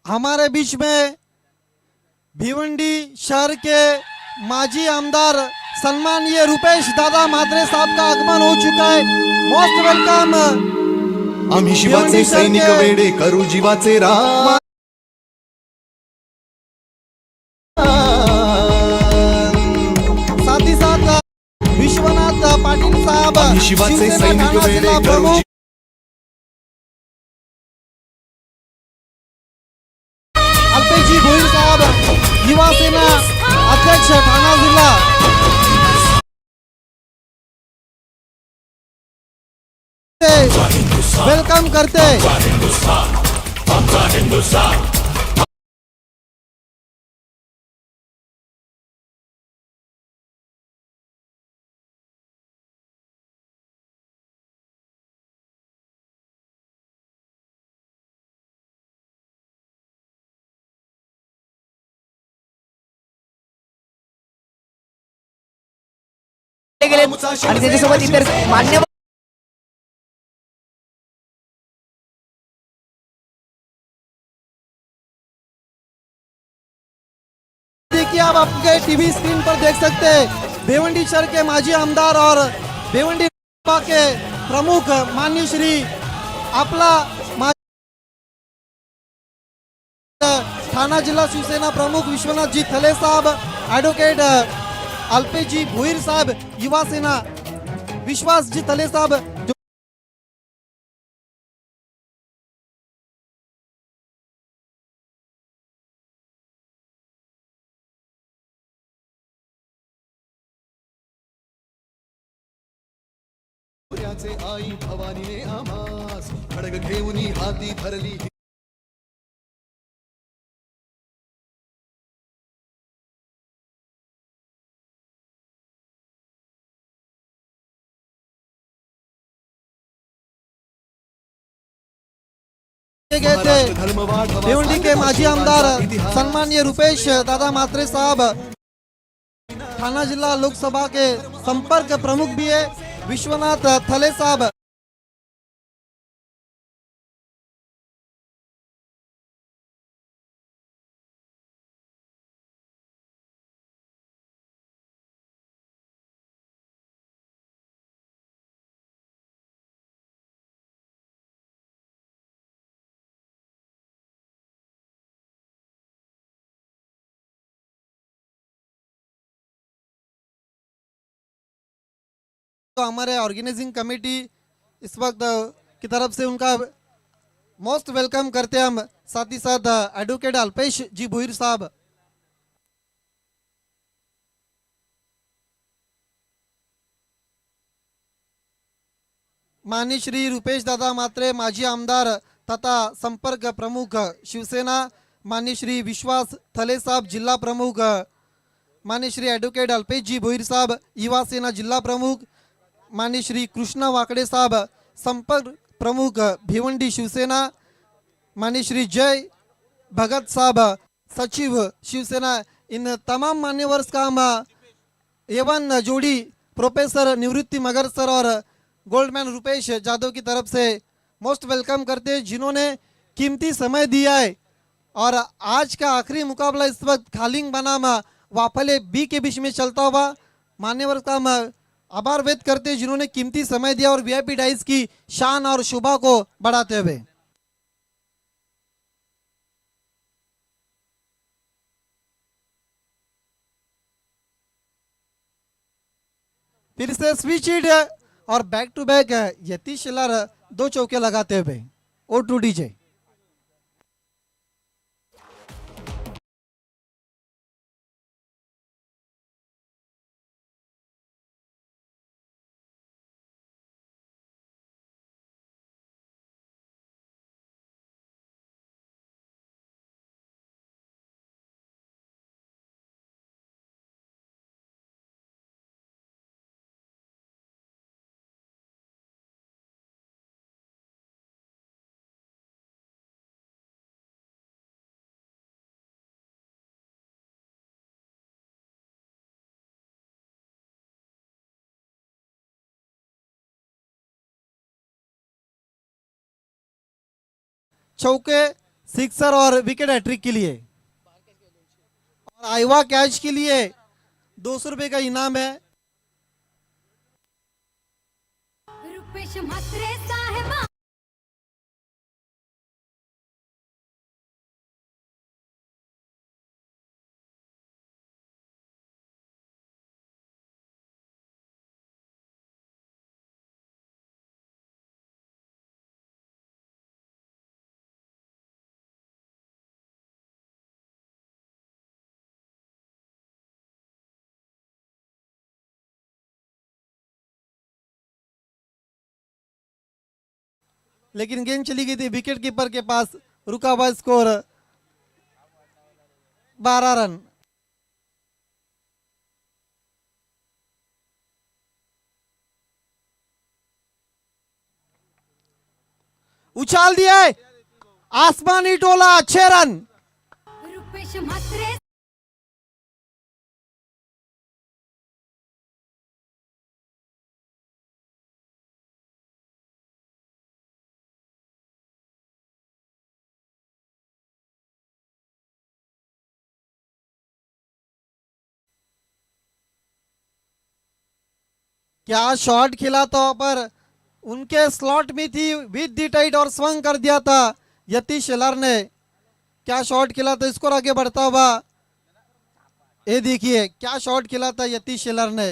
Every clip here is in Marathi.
हमारे बीच में भिवंडी शहर के माजी आमदार सम्मानीय रुपेश दादा म्हात्रे साहब का आगमन हो चुका है। Most welcome. आम्ही शिवाचे सैनिक वेडे करू जीवाचे रान। साथ ही साथ विश्वनाथ पाटील साहब आम्ही शिवाचे सैनिक वेडे करू अल्पेशजी भोईर साहब युवा सेना अध्यक्ष ठाणा जिला वेलकम करते। आणि त्याच्यासोबत इतर मान्यवर देखिए आप आपके टीवी स्क्रीन पर देख सकते हैं भिवंडी शहर के माजी आमदार और भिवंडी के प्रमुख माननीय श्री आपला ठाणा जिला शिवसेना प्रमुख विश्वनाथ जी थले साहब, एडवोकेट अल्पेश जी भोईर साहब, युवा सेना विश्वास जी थले साहब आई भवानीने आम्हास खडग घेऊन हाती धरली। गए थे भिवंडी के माजी आमदार सम्मानीय रुपेश दादा म्हात्रे साहब, ठाणा जिला लोकसभा के संपर्क प्रमुख भी है विश्वनाथ थले साहब। तो हमारे ऑर्गेनाइजिंग कमेटी इस वक्त की तरफ से उनका मोस्ट वेलकम करते हैं हम। साथ ही साथ एडवोकेट अल्पेश जी भोईर साहब, माननीय श्री रुपेश दादा म्हात्रे माजी आमदार तथा संपर्क प्रमुख शिवसेना, माननीय श्री विश्वास थले साहब जिला प्रमुख, माननीय श्री एडवोकेट अल्पेश जी भोईर साहब युवा सेना जिला प्रमुख, माननीय श्री कृष्णा वाकड़े साहब संपर्क प्रमुख भिवंडी शिवसेना, माननीय श्री जय भगत साहब सचिव शिवसेना, इन तमाम मान्यवर्स का हम एवन जोड़ी प्रोफेसर निवृत्ति मगर सर और गोल्डमैन रुपेश जादव की तरफ से मोस्ट वेलकम करते हैं, जिन्होंने कीमती समय दिया है। और आज का आखिरी मुकाबला इस वक्त खालिंग बनाम वाफले बी के बीच में चलता हुआ मान्यवर का हम आभार व्यक्त करते हैं, जिन्होंने कीमती समय दिया और वीआईपी डाइस की शान और शोभा को बढ़ाते हुए। फिर से स्विच इट और बैक टू बैक यतीश शिलार 2 चौके लगाते हुए O2 डीजे। चौके सिक्सर और विकेट हैट्रिक के लिए। और आइवा कैच के लिए 200 रुपए का इनाम है। रुपेश म्हात्रे साहेबा लेकिन गेंद चली गई थी विकेट कीपर के पास। रुका हुआ स्कोर 12 रन। उछाल दिया है, आसमानी टोला, 6 रन। रुपेश म्हात्रे क्या शॉट खेला था पर उनके स्लॉट में थी विद दी टाइट और स्वंग कर दिया था यतीश शेलार ने। क्या शॉट खेला था, स्कोर आगे बढ़ता हुआ। ये देखिए क्या शॉट खेला था यतीश शेलार ने।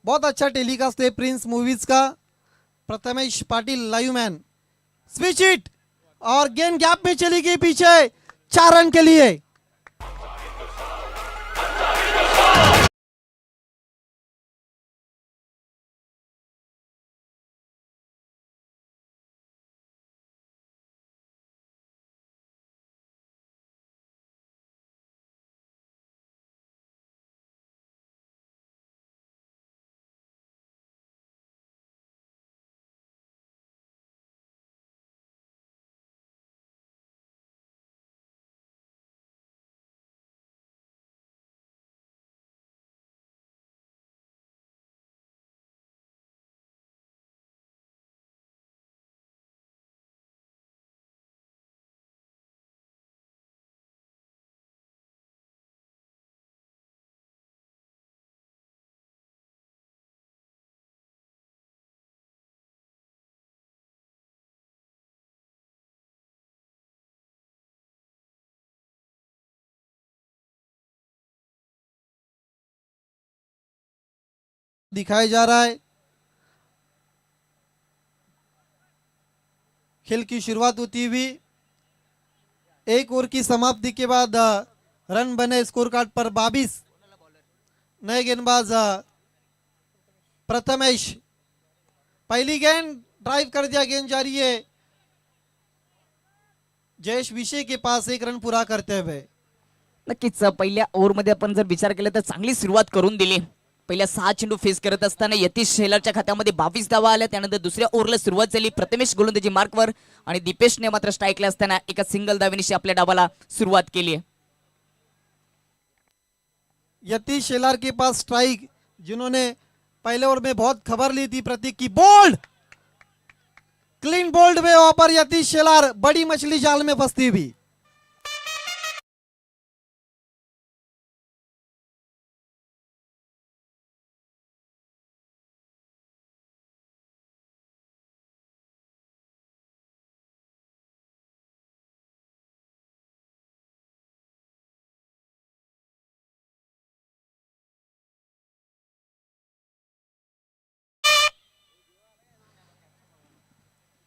बहुत अच्छा टेलीकास्ट है प्रिंस मूवीज का। Prathamesh Patil live man. Switch it और गेंद गैप में चली गई पीछे, 4 रन के लिए। दिखाया जा रहा है। खेल की शुरुआत होती हुई 1 ओवर की समाप्ति के बाद रन बने स्कोर कार्ड पर 22। नए गेंदबाज प्रथमेश। पहली गेंद ड्राइव कर दिया, गेंद जारी है जयेश विषय के पास 1 रन पूरा करते हुए। नक्कीच पहिल्या ओव्हरमध्ये आपण जर विचार केला तर चांगली सुरुवात करून दिली। पहिल्या 6 चेंडू फेस करत असताना यतीश शेलारच्या खात्यामध्ये 22 धावा आल्या। त्यानंतर दुसऱ्या ओव्हरला सुरुवात झाली प्रथमेश गोलंदाजी मार्कवर आणि दीपेशने मात्र स्ट्राईकला असताना एका सिंगल धावेनिशी आपल्या डावाला सुरुवात केली आहे। यतीश शेलार के पास स्ट्राइक, जिन्होंने पहले ओवर में बहुत खबर ली थी प्रतीक की। बोल्ड, क्लीन बोल्ड में वहां पर यतीश शेलार बड़ी मछली जाल में फंसती हुई।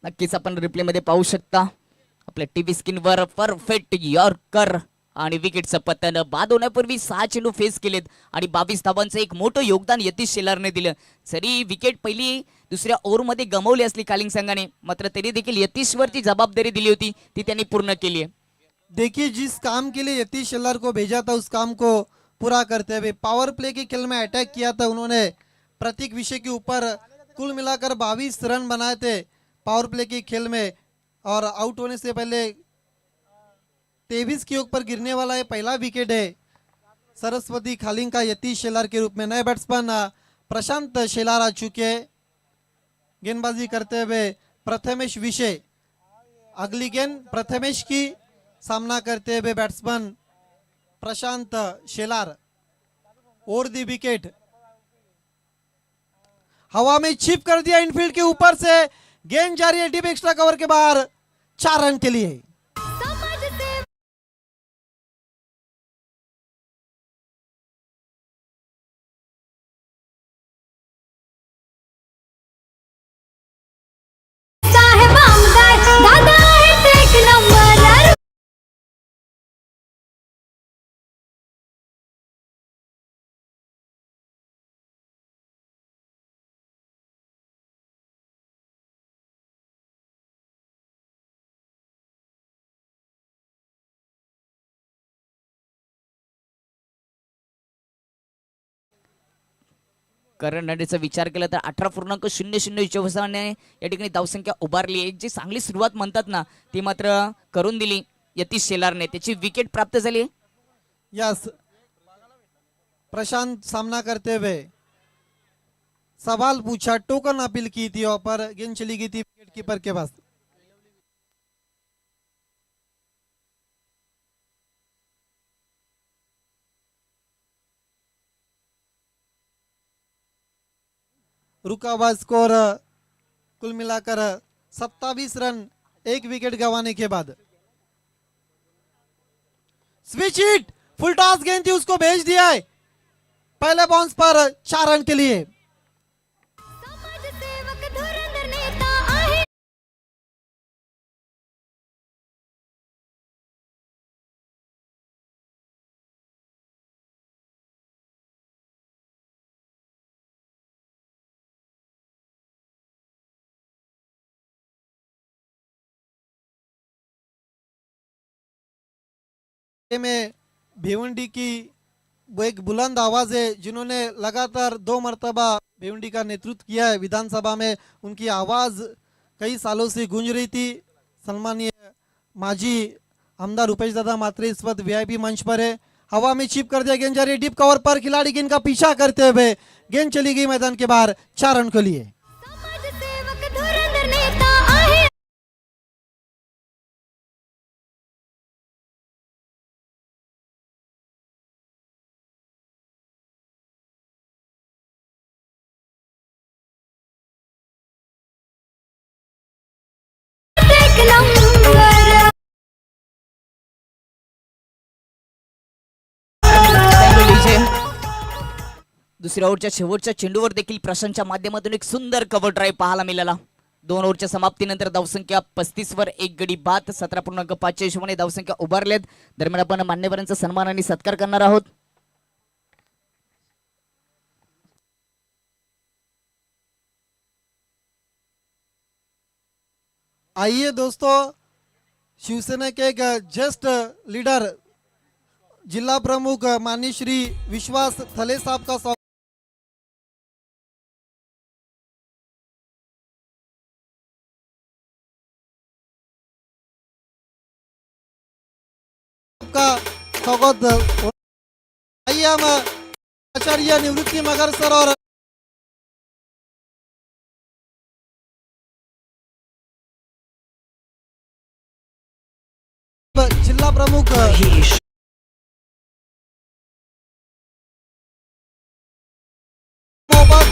नक्कीच आपण रिप्ले मध्ये पाहू शकता आपल्या टीव्ही स्क्रीनवर परफेक्ट यॉर्कर आणि विकेटचं पतन बाद होण्यापूर्वी 6 चेंडू फेस केलेत आणि 22 धावांचं एक मोठं योगदान यतीश शेलारने दिलं। जरी विकेट पहिली दुसऱ्या ओव्हरमध्ये गमावली असली कालिंग संघाने, मात्र तरी देखील यतीशवरती जबाबदारी दिली होती ती त्यांनी पूर्ण केली है। देखिए जिस काम के लिए यतीश शेलार को भेजा था उस काम को पूरा करते हुए पावर प्ले के खेल में अटैक किया था उन्होंने। प्रतीक विषय के ऊपर कुल मिलाकर 22 रन बनाए थे पावर प्ले के खेल में, और आउट होने से पहले 23 के ऊपर गिरने वाला है पहला विकेट है सरस्वती खालिंग का यतीश शेलार के रूप में। नए बैट्समैन प्रशांत शेलार आ चुके हैं। गेंदबाजी करते हुए प्रथमेश विषय। अगली गेंद प्रथमेश की, सामना करते हुए बैट्समैन प्रशांत शेलार, और दी विकेट। हवा में चिप कर दिया इनफील्ड के ऊपर से, गेंद जारी है डीप एक्स्ट्रा कवर के बाहर, 4 रन के लिए। समाज सेवा साहेब आमदार दादा आहेत एक नंबर। करंडीचा विचार केला तर 18.00 हिशोबाने या ठिकाणी धावसंख्या उभारली आहे। जी चांगली सुरुवात म्हणतात ना ती मात्र करून दिली यतीश शेलारने, त्याची विकेट प्राप्त झाली। यस, प्रशांत सामना करते हुए सवाल पूछा, टोकन अपील की थी और पर गेंद चली गई थी विकेट कीपर के पास। रुका हुआ स्कोर कुल मिलाकर 27 रन, 1 विकेट गंवाने के बाद। स्विच हिट, फुल टॉस गेंद थी, उसको भेज दिया है पहले बाउंस पर, 4 रन के लिए। समाज सेवक धुरंधर नेता आहे। में भिवंडी की वो एक बुलंद आवाज है, जिन्होंने लगातार 2 मर्तबा भिवंडी का नेतृत्व किया है विधानसभा में, उनकी आवाज कई सालों से गूंज रही थी। सम्मानीय माजी आमदार रुपेश दादा मात्रे इस वक्त वीआईपी मंच पर है। हवा में चिप कर दिया, गेंद जा रही है डीप कवर पर, खिलाड़ी गेंद का पीछा करते हुए गेंद चली गई मैदान के बाहर, 4 रन के लिए। समाज सेवक धुरंधर नेता आहे। एक नंबर। दुसऱ्या ओव्हरच्या शेवटच्या चेंडूवर देखील प्रशांतच्या माध्यमातून एक सुंदर कव्हर ड्राईव्ह पाहायला मिळाला। 2 ओव्हरच्या समाप्तीनंतर धावसंख्या 35 वर 1 गडी बाद, 17.5 हिशोबाने धावसंख्या उभारल्यात। दरम्यान आपण मान्यवरांचा सन्मान आणि सत्कार करणार आहोत। आइए दोस्तों, शिवसेना के एक ज्येष्ठ लीडर जिला प्रमुख माननीय श्री विश्वास थले साहब का स्वागत का स्वागत। आइए हम आचार्य निवृत्ति मगर सर और जिला प्रमुख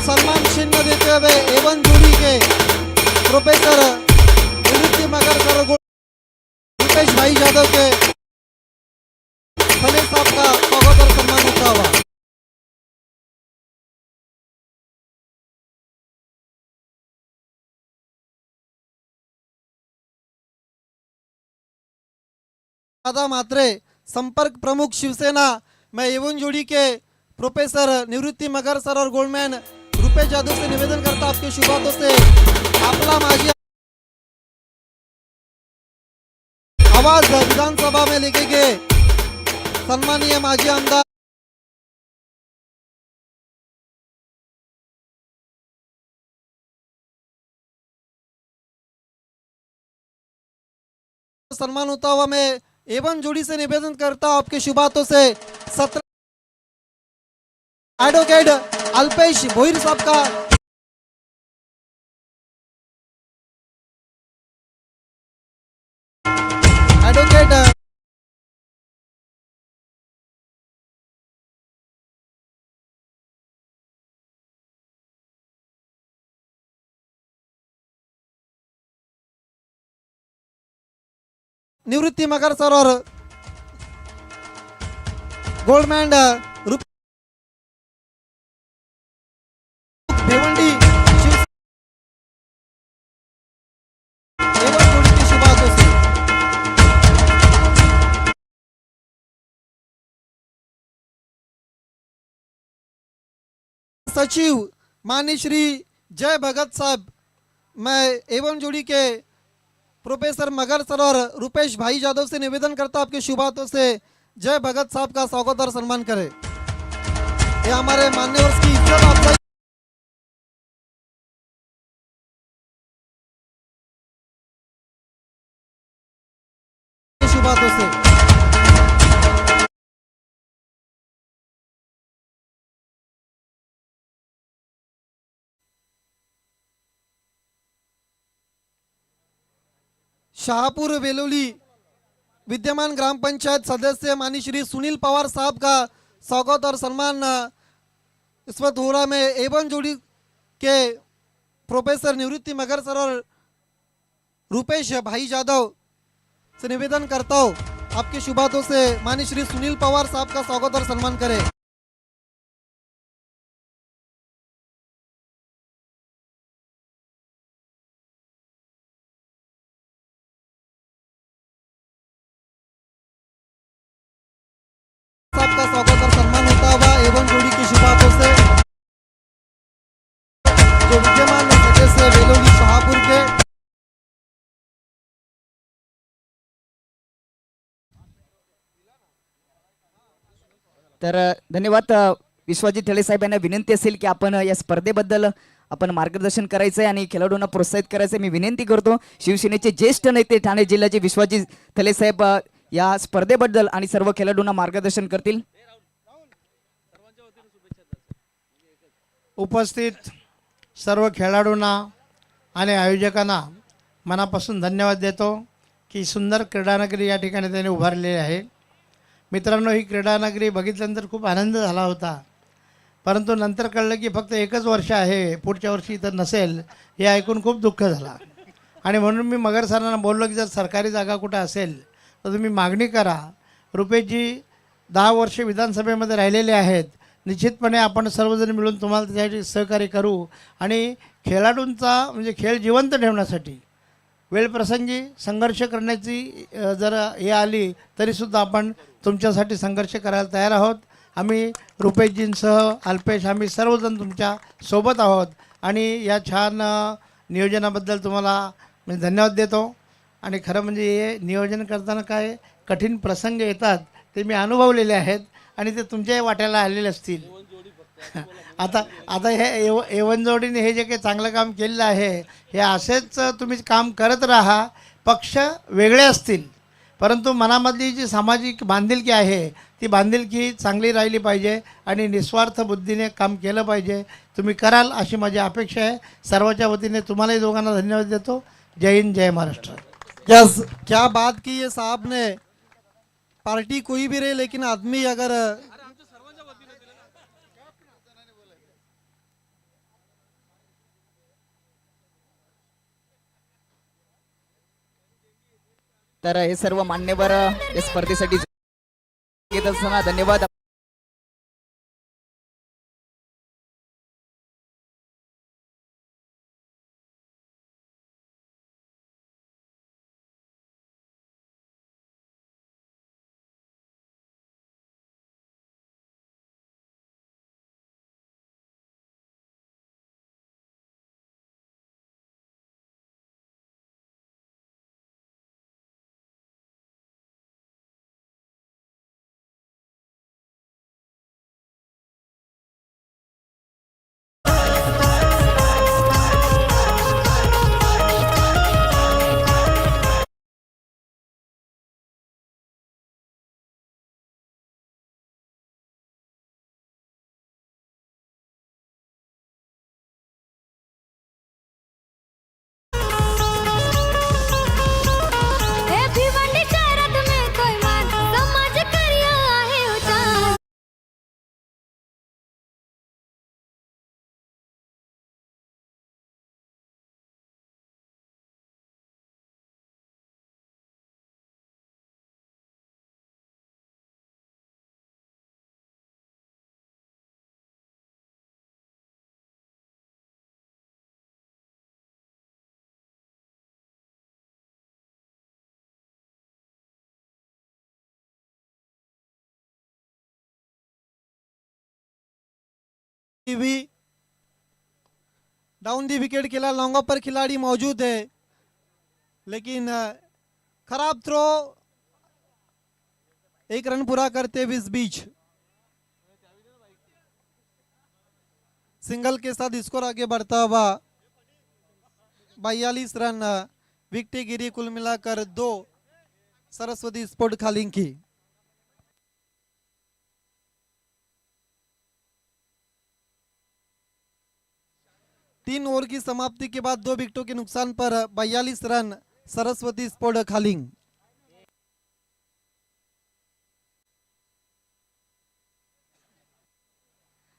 सम्मान चिन्ह देते हुए एवं जोड़ी के प्रोफेसर निवृत्ति मगर सर रुपेश भाई यादव के फले साहब का स्वागत और सम्मान होता हुआ। दादा मात्रे संपर्क प्रमुख शिवसेना, मैं एवं जोड़ी के प्रोफेसर निवृत्ति मगर सर और गोल्डमैन रुपेश यादव से निवेदन करता आपके शुभ हाथों से आपला माझी आवाज विधानसभा में लेके गए सम्मानीय माजी आमदार सम्मान होता हुआ मैं एवं जोड़ी से निवेदन करता हूं आपके शुभ हाथों से 17 एडवोकेट अल्पेश भोईर साहब का निवृत्ती मगर सर और गोल्ड मेडल भिवंडी एवं जोड़ी की शुभ हाथों से सचिव माननीय श्री जय भगत साहब, मैं एवं जोड़ी के प्रोफेसर मगर सर और रुपेश भाई जादव से निवेदन करता आपके शुभ हाथों से जय भगत साहब का स्वागत और सम्मान करें। ये हमारे मान्यवर की इज्जत अफजाई के शुभ हाथों से शाहपुर वेलोली विद्यमान ग्राम पंचायत सदस्य माननीय श्री सुनील पवार साहब का स्वागत और सम्मान इस वक्त हो रहा। मैं एवं जोड़ी के प्रोफेसर निवृत्ति मगर सर और रुपेश भाई जादव से निवेदन करता हूँ आपके शुभ हाथों से माननीय श्री सुनील पवार साहब का स्वागत और सम्मान करें। साहब का स्वागत और सम्मान होता हुआ एवं जोड़ी की शुभ हाथों से जो विद्यमान सदस्य वेलोली शाहपुर के तर धन्यवाद. विश्वजित थळे साहेब यांना विनंती असेल की आपण या स्पर्धेबद्दल आपण मार्गदर्शन करायचं आहे आणि खेळाडूंना प्रोत्साहित करायचं मी विनंती करतो. शिवसेनेचे ज्येष्ठ नेते ठाणे जिल्ह्याचे विश्वजित थळे साहेब या स्पर्धेबद्दल आणि सर्व खेळाडूंना मार्गदर्शन करतील. उपस्थित सर्व खेळाडूंना आणि आयोजकांना मनापासून धन्यवाद देतो की सुंदर क्रीडानगरी या ठिकाणी त्यांनी उभारलेली आहे. मित्रांनो, ही क्रीडानगरी बघितल्यानंतर खूप आनंद झाला होता, परंतु नंतर कळलं की फक्त एकच वर्ष आहे, पुढच्या वर्षी इथं नसेल, हे ऐकून खूप दुःख झाला. आणि म्हणून मी मगर सरांना बोललो की जर सरकारी जागा कुठं असेल तर तुम्ही मागणी करा. रुपेशजी 10 वर्ष विधानसभेमध्ये राहिलेले आहेत, निश्चितपणे आपण सर्वजण मिळून तुम्हाला त्यासाठी सहकार्य करू आणि खेळाडूंचा म्हणजे खेळ जिवंत ठेवण्यासाठी वेळप्रसंगी संघर्ष करण्याची जर हे आली तरीसुद्धा आपण तुमच्यासाठी संघर्ष करायला तयार आहोत. आम्ही रुपेशजींसह अल्पेश आम्ही सर्वजण तुमच्या सोबत आहोत आणि या छान नियोजनाबद्दल तुम्हाला मी धन्यवाद देतो. आणि खरं म्हणजे हे नियोजन करताना काय कठीण प्रसंग येतात ते मी अनुभवलेले आहेत आणि ते तुमच्याही वाट्याला आलेले असतील. आता आता हे एवनजोडीने हे जे काही चांगलं काम केलेलं आहे हे असेच तुम्ही काम करत राहा. पक्ष वेगळे असतील परंतु मनामधली जी सामाजिक बांधिलकी आहे ती बांधिलकी चांगली राहिली पाहिजे आणि निस्वार्थ बुद्धीने काम केलं पाहिजे. तुम्ही कराल अशी माझी अपेक्षा आहे. सर्वांच्या वतीने तुम्हालाही दोघांना धन्यवाद देतो. जय हिंद, जय महाराष्ट्र. यस, क्या बात की है साहब ने. पार्टी कोई भी रहे लेकिन आदमी अगर तर हे सर्व मान्यवर या स्पर्धेसाठी येत असताना धन्यवाद. भी डाउन दी विकेट खेला, लॉन्ग ऑफ पर खिलाड़ी मौजूद है, लेकिन खराब थ्रो, एक रन पूरा करते हुए इस बीच सिंगल के साथ स्कोर आगे बढ़ता हुआ 42 रन विकेट गिरी, कुल मिलाकर 2 सरस्वती स्पोर्ट खालिंग की। तीन ओवर की समाप्ति के बाद 2 विकेटों के नुकसान पर 42 रन सरस्वती स्पोर्ट खालिंग।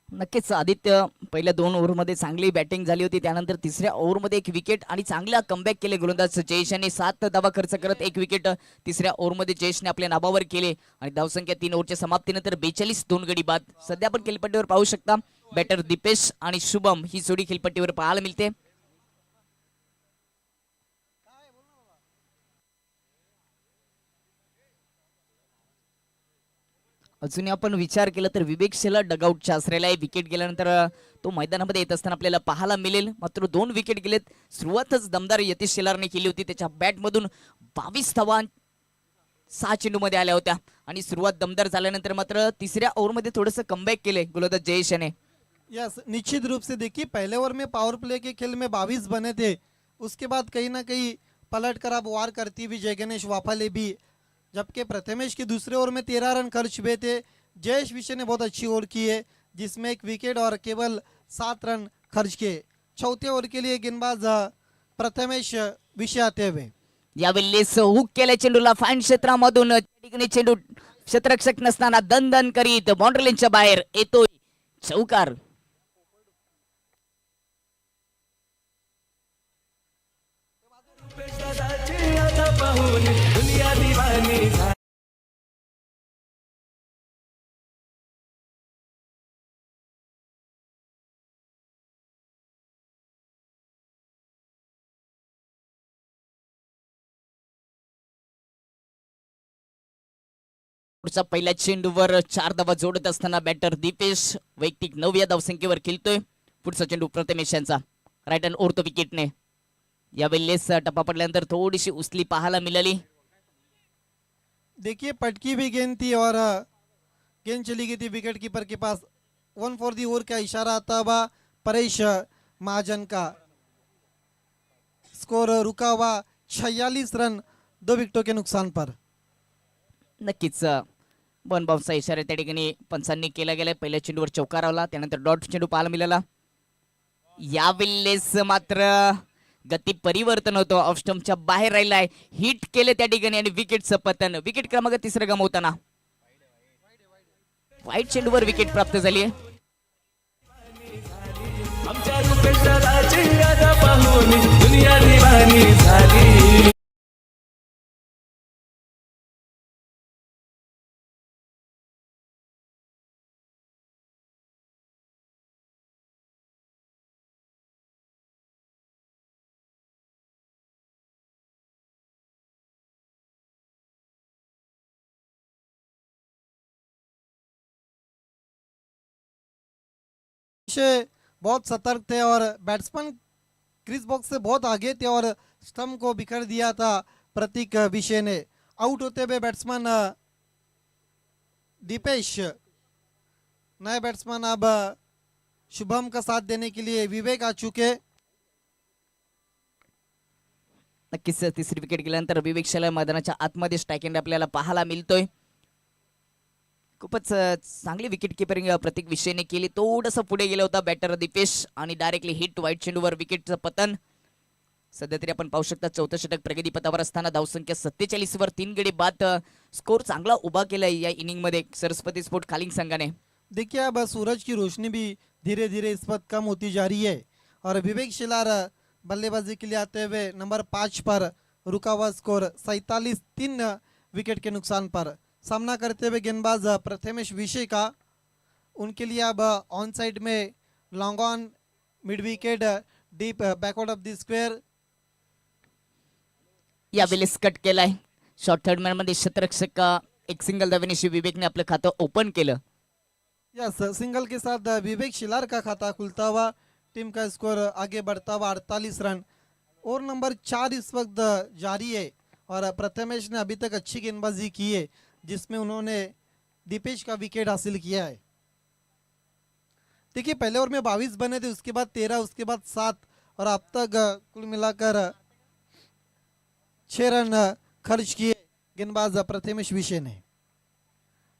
नक्कीच आदित्य पहिल्या 2 ओव्हरमध्ये चांगली बॅटिंग झाली होती, त्यानंतर तिसऱ्या ओव्हरमध्ये 1 विकेट आणि चांगला कमबॅक केले गोलंदाज जयेश यांनी। 7 धावा खर्च करत 1 विकेट तिसऱ्या ओव्हरमध्ये जयेशने आपल्या नावावर केले आणि धावसंख्या 3 ओव्हरच्या समाप्तीनंतर 42 2 गडी बाद। सध्या आपण खेळपट्टीवर पाहू शकता बॅटर दीपेश आणि शुभम ही जोडी खेळपट्टीवर पाहायला मिळते। अजूनही आपण विचार केला तर विवेक शेला डगआउटच्या आसऱ्याला विकेट गेल्यानंतर तो मैदानामध्ये येत असताना आपल्याला पाहायला मिळेल। मात्र 2 विकेट गेलेत। सुरुवातच दमदार यतीश शेलारने केली होती, त्याच्या बॅटमधून 22 धावा 6 चेंडूमध्ये आल्या होत्या आणि सुरुवात दमदार झाल्यानंतर मात्र तिसऱ्या ओव्हरमध्ये थोडंसं कमबॅक केले गोलंदाज जयेश याने। यस, निश्चित रूप से देखिए पहले ओवर में पावर प्ले के खेल में 22 बने थे, उसके बाद कहीं ना कहीं पलट कर अब वार करती हुई जय गणेश वाफाले भी, जबकि प्रथमेश के दूसरे ओवर में 13 रन खर्च हुए थे। जयेश विषय ने बहुत अच्छी ओवर की है जिसमें 1 विकेट और केवल 7 रन खर्च किए। चौथे ओवर के लिए गेंदबाज प्रथमेश विषय आते हुए यावेळेस हुक केल्या चेंडूला फाईन क्षेत्रामधून ठिकाणी चेंडू क्षेत्ररक्षक नसताना दन करीत बाउंड्री लाईनच्या बाहेर येतोय चौकार। पुढचा पहिल्या चेंडूवर 4 धावा जोडत असताना बॅटर दीपेश वैयक्तिक 9व्या धावसंख्येवर खेळतोय। पुढचा चेंडू प्रथमेश यांचा राईट हँड ओव्हर विकेटने। यावेळेस टप्पा पडल्यानंतर थोडीशी उसली पाहायला मिळाली। देखिए पटकी भी गेंद थी और गेंद चली गई थी wicket keeper K pass. 1 for the over का इशारा आता हुआ परेश महाजन का। स्कोर रुका हुआ 46 रन 2 विकेटों के नुकसान पर। नक्कीच वन बाउन्सचा इशारा त्या ठिकाणी पंचांनी केला गेलाय। पहिल्या चेंडूवर चौकार आला, त्यानंतर डॉट चेंडू पाहायला मिळाला। यावेळेस मात्र गती परिवर्तन होतो, ऑफ स्टंपच्या बाहेर राहिलाय, हिट केले त्या ठिकाणी आणि विकेटचं पतन। विकेट क्रमांक 3 गमावताना वाईट चेंडूवर विकेट प्राप्त झाली आहे। बहुत सतर्क थे और बैट्समैन क्रिस बॉक्स से बहुत आगे थे और स्टंप को बिखर दिया था प्रतीक विषय ने। आउट होते हुए बैट्समैन दीपेश, नए बैट्समैन अब शुभम का साथ देने के लिए विवेक आ चुके। नक्कीच तिसरी विकेट गेल्यानंतर विवेक शेलार मैदानाच्या आतमध्ये स्ट्राईक आपल्याला पाहायला मिळतोय। खूपच चांगली विकेट किपरिंग प्रतीक विषयने केली। थोडंसं पुढे गेला होता बॅटर दीपेश आणि डायरेक्टली हिट वाईट चेंडूवर विकेटचं पतन। सध्या तरी आपण पाहू शकता 4थं षटक प्रगतीपथावर असताना धावसंख्या 47 वर 3 गडी बाद। स्कोर चांगला उभा केलाय या इनिंग मध्ये सरस्वती स्पोर्ट खालिंग संघाने। देखिए अब सूरज की रोशनी भी धीरे धीरे इस वक्त कम होती जा रही है और विवेक शेलार बल्लेबाजी के लिए आते हुए नंबर 5 पर रुका हुआ स्कोर 47 3 विकेट के नुकसान पर। सामना करते हुए गेंदबाज प्रथमेश विषय का, उनके लिए अब ऑन साइड में long on mid wicket deep backward of the square. यावेळेस कट केलाय शॉर्ट थर्ड मॅन मध्ये क्षेत्ररक्षक एक सिंगल धावेनिशी विवेकने आपलं खातं ओपन केलं। यस, सिंगल के साथ विवेक शिलार का खाता खुलता हुआ, टीम का स्कोर आगे बढ़ता हुआ 48 रन। और नंबर 4 इस वक्त जारी है और प्रथमेश ने अभी तक अच्छी गेंदबाजी की है, जिसमें उन्होंने दीपेश का विकेट हासिल किया है। देखिए पहले ओवर में 22 बने थे, उसके बाद 13, उसके बाद 7 और अब तक कुल मिलाकर 6 रन खर्च किए गेंदबाज प्रथमेश विशे ने।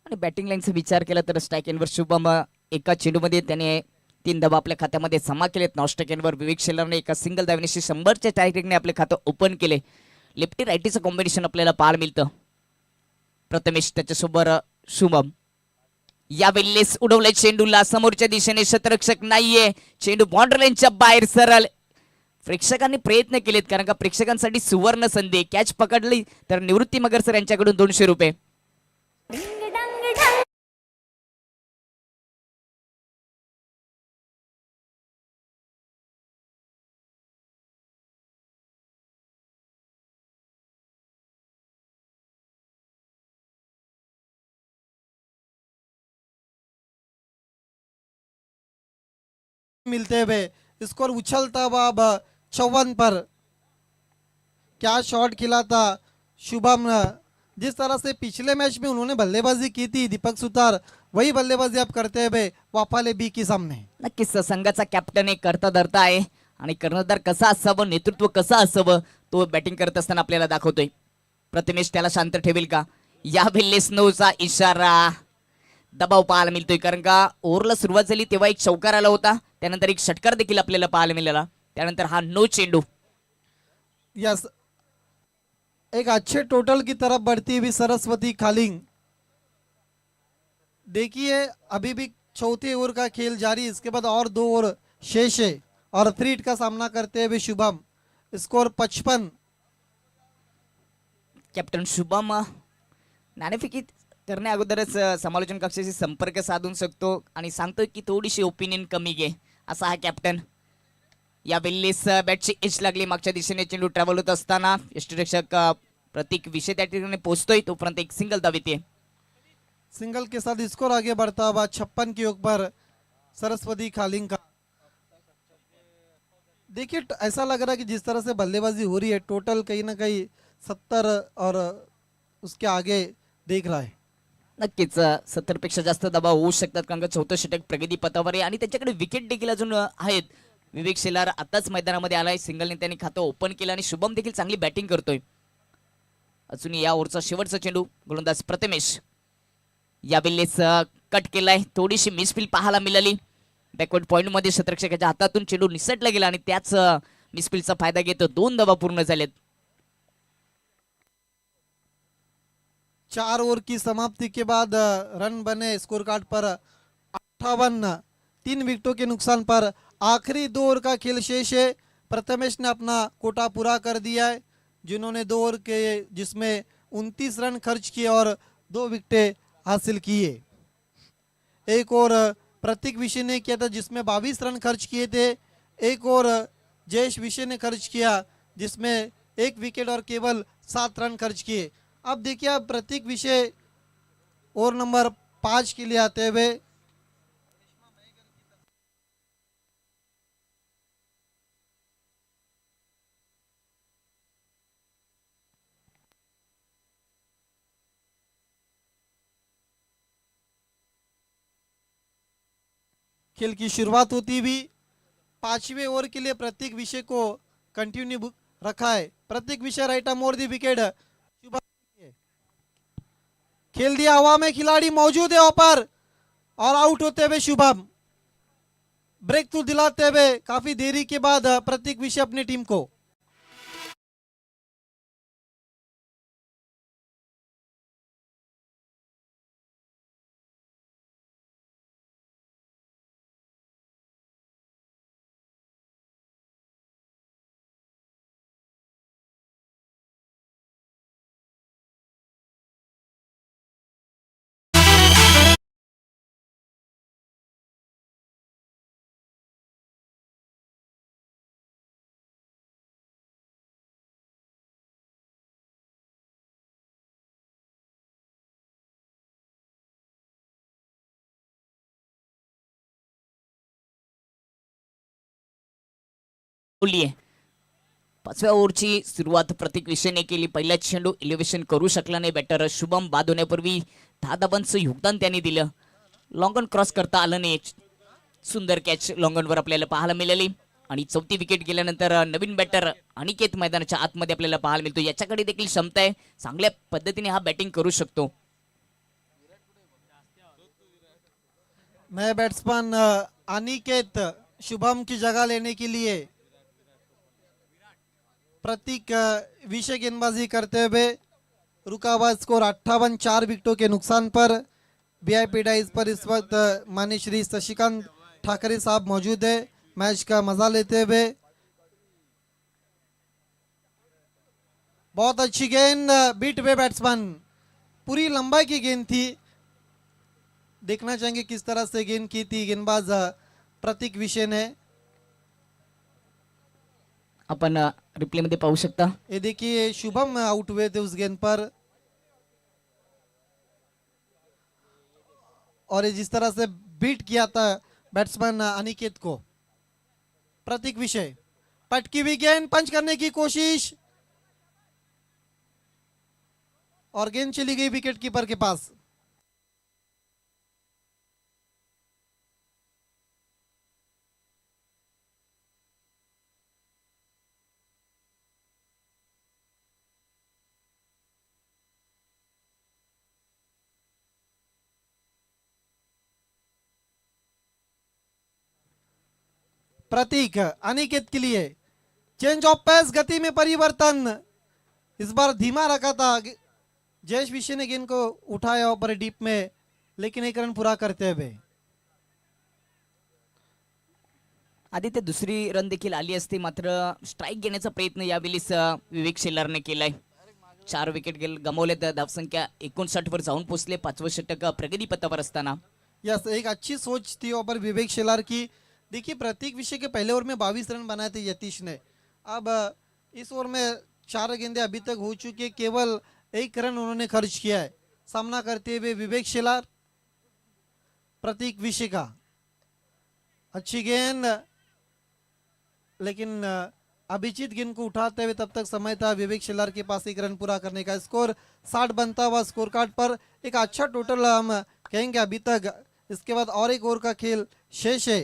आणि बॅटिंग लाईनचा विचार केला तर स्ट्राईक एंडवर शुभम एका चेंडूमध्ये त्याने 3 धावा आपल्या खात्यामध्ये जमा केलेत. नॉस्ट्राईक एंडवर विवेक शेलारने एका सिंगल धावेनिशी 100च्या टार्गेटने आपले खातं ओपन केले. लेफ्टी रायटीचं कॉम्बिनेशन आपल्याला पाहायला मिळतं. प्रथमेश त्याच्यासोबत शुभम या वेळेस उडवलंय चेंडूला समोरच्या दिशेने, शतरक्षक नाहीये, चेंडू बाउंड्री लाईनच्या बाहेर सरळ. प्रेक्षकांनी प्रयत्न केलेत कारण का प्रेक्षकांसाठी सुवर्ण संधी. कॅच पकडली तर निवृत्ती मगर सर यांच्याकडून 200 रुपये. डिंग डंग डंग मिलते हुए स्कोर उछलता हुआ अब 54 पर। क्या शॉट खेला था शुभम। जिस तरह से पिछले मैच में उन्होंने बल्लेबाजी की थी दीपक सुतार, वही बल्लेबाजी अब करते हुए वाफाले बी के सामने। नक्कीच संघाचा कॅप्टन एक करता धरता आहे आणि कर्णधार कसा असावं, नेतृत्व कसं असावं तो बॅटिंग करत असताना आपल्याला दाखवतोय. प्रथमेश त्याला शांत ठेवेल का? या वेळेस नोचा इशारा. दबाव पाहायला मिळतोय कारण का ओव्हरला सुरुवात झाली तेव्हा एक चौकार आला होता, त्यानंतर एक षटकार देखील आपल्याला पाहायला मिळाला, त्यानंतर हा नो चेंडू. यस, एक अच्छे टोटल की तरफ बढ़ती हुई सरस्वती खालिंग। देखिए अभी भी चौथे ओवर का खेल जारी, इसके बाद और 2 ओवर शेष है और 3 हिट का सामना करते हुए शुभम। स्कोर 55। कॅप्टन शुभम नाणेफेकी करण्या अगोदरच समालोचन कक्षाशी संपर्क साधून शकतो आणि सांगतोय की थोडीशी ओपिनियन कमी घे, असा हा कॅप्टन. या वेळेस बॅटची एच लागली, मागच्या दिशेने चेंडू ट्रॅव्हल होत असताना यष्टीरक्षक प्रतीक विषय त्या ठिकाणी पोहोचतोय, तोपर्यंत एक सिंगल धाव येते. सिंगल के साथ स्कोर आगे बढ़ता हुआ 56 के योग पर सरस्वती खालिंग का। देखिए ऐसा लग रहा है कि जिस तरह से बल्लेबाजी हो रही है टोटल कहीं ना कहीं 70 और उसके आगे देख रहा है। नक्कीच 70 पेक्षा जास्त दबाव होऊ शकतात कारण का चौथं षटक प्रगती पथावर आहे आणि त्यांच्याकडे विकेट देखील अजून आहेत. विवेक शेलार आताच मैदानामध्ये आलाय, सिंगलने त्यांनी खातं ओपन केलं आणि शुभम देखील चांगली बॅटिंग करतोय. अजून या ओव्हरचा शेवटचा चेंडू गोलंदाज प्रथमेश. या वेळेस कट केलाय, थोडीशी मिसफील पाहायला मिळाली. बॅकवर्ड पॉइंट मध्ये शतरक्षकाच्या हातातून चेंडू निसटला गेला आणि त्याच मिसफीलचा फायदा घेत 2 धावा पूर्ण झालेत. 4 ओवर की समाप्ति के बाद रन बने स्कोर कार्ड पर 58, 3 विकेटों के नुकसान पर आखिरी 2 ओवर का खेल शेष है। प्रथमेश ने अपना कोटा पूरा कर दिया है, जिन्होंने 2 ओवर के जिसमें 29 रन खर्च किए और 2 विकेटें हासिल किए। एक और प्रतीक विषय ने किया था जिसमें 22 रन खर्च किए थे। एक और जयेश विषय ने खर्च किया जिसमें 1 विकेट और केवल 7 रन खर्च किए। अब देखिए अब प्रतीक विषय ओवर नंबर 5 के लिए आते हुए खेल की शुरुआत होती हुई 5वें ओवर के लिए प्रतीक विषय को कंटिन्यू रखा है। प्रतीक विषय राइट आर्म मोड़ दी विकेट, खेल दिया हवा में, खिलाड़ी मौजूद है वहां पर और आउट होते हुए शुभम। ब्रेक थ्रू दिलाते हुए काफी देरी के बाद प्रतीक विषय अपनी टीम को बोलली आहे. 5व्या ओव्हरची सुरुवात प्रतीक विषयने केली. पहिला चेंडू इलेव्हेशन करू शकला नाही बॅटर शुभम बाद होण्यापूर्वी 10 धावांचं योगदान त्यांनी दिलं. लॉंग ऑन क्रॉस करता आलं नाही. सुंदर कॅच लॉंग ऑन वर आपल्याला पाहायला मिळाली आणि चौथी विकेट गेल्यानंतर नवीन बॅटर अनिकेत मैदानाच्या आतमध्ये आपल्याला पाहायला मिळतो. याच्याकडे देखील क्षमता आहे, चांगल्या पद्धतीने हा बॅटिंग करू शकतो. नए बैट्समैन अनिकेत शुभम की जगह लेने के लिए प्रतीक विषय गेंदबाजी करते हुए रुका हुआ स्कोर 58, 4 विकेटों के नुकसान पर। वीआईपी डाइस पर इस वक्त माननीय श्री शशिकांत ठाकरे साहब मौजूद है मैच का मजा लेते हुए। बहुत अच्छी गेंद, बीट वे बैट्समैन, पूरी लंबाई की गेंद थी। देखना चाहेंगे किस तरह से गेंद की थी गेंदबाज प्रतीक विषय ने। आपण रिप्ले मध्ये पाहू शकता. ये देखिए शुभम आउट हुए थे उस गेंद पर, और ये जिस तरह से बीट किया था बैट्समैन अनिकेत को। प्रतीक विषय पटकी हुई गेंद, पंच करने की कोशिश और गेंद चली गई विकेट कीपर के पास। प्रतीक अनिकेत के लिए चेंज ऑफ पेस, गति में परिवर्तन। इस बार धीमा रखा था जयेश विषय ने गेंद को उठाया ऊपर डीप में, लेकिन एक रन पूरा करते हुए। आदित्य दुसरी रन देखील आली असती, मात्र स्ट्राईक घेण्याचा प्रयत्न यावेळेस विवेक शेलारने केलाय. 4 विकेट गमावलेत. धावसंख्या 59 वर जाऊन पोहोचले. 5वं षटक प्रगती पथावर असताना यस, एक अच्छी सोच थी ओवर विवेक शेलार की। देखिए प्रतीक विषय के पहले ओवर में 22 रन बनाए थे यतीश ने। अब इस ओवर में 4 गेंदें अभी तक हो चुकी है, केवल 1 रन उन्होंने खर्च किया है। सामना करते हुए विवेक शेलार प्रतीक विषय का। अच्छी गेंद, लेकिन अभिजीत गेंद को उठाते हुए तब तक समय था विवेक शेलार के पास 1 रन पूरा करने का। स्कोर 60 बनता हुआ स्कोर कार्ड पर। एक अच्छा टोटल हम कहेंगे अभी तक। इसके बाद और एक ओवर का खेल शेष है।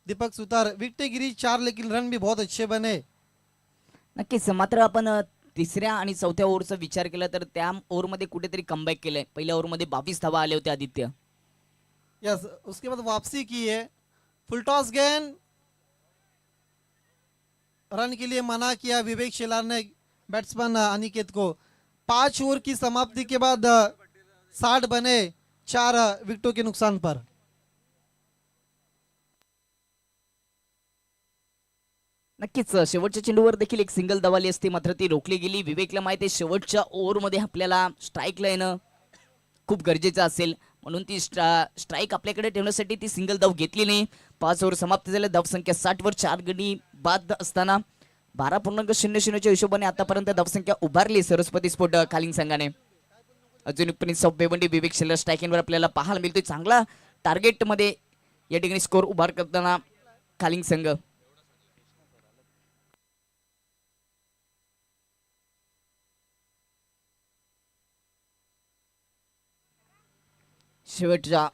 दीपक सुतार विकेट गिरी 4, लेकिन रन भी बहुत अच्छे बने। नक्कीच. मात्र आपण तिसऱ्या आणि चौथ्या ओव्हरचा विचार केला तर त्या ओव्हरमध्ये कुठेतरी कमबॅक केलंय. पहिल्या ओव्हरमध्ये 22 धावा आले होते आदित्य. यस, उसके बाद वापसी की है। फुल टॉस गेंद, रन के लिए मना किया विवेक शेलार ने बैट्समैन अनिकेत को। 5 ओवर की समाप्ति के बाद 60 बने 4 विकेटों के नुकसान पर। नक्कीच शेवटच्या चेंडूवर देखील एक सिंगल धावाली असती, मात्र ती रोखली गेली. विवेकला माहिती आहे शेवटच्या ओव्हरमध्ये आपल्याला स्ट्राईकला येणं खूप गरजेचं असेल, म्हणून ती स्ट्राईक आपल्याकडे ठेवण्यासाठी ती सिंगल धाव घेतली नाही. 5 ओव्हर समाप्त झाले. धावसंख्या 60 वर 4 गडी बाद असताना 12.00च्या हिशोबाने आतापर्यंत धावसंख्या उभारली सरस्वती स्पोर्ट खालिंग संघाने. अजून प्रिन्स ऑफ बेवंडी विवेक शेलार स्ट्रायकिंगवर आपल्याला पाहायला मिळतोय. चांगला टार्गेट मध्ये या ठिकाणी स्कोर उभार करताना खालिंग संघ. शेवटच्या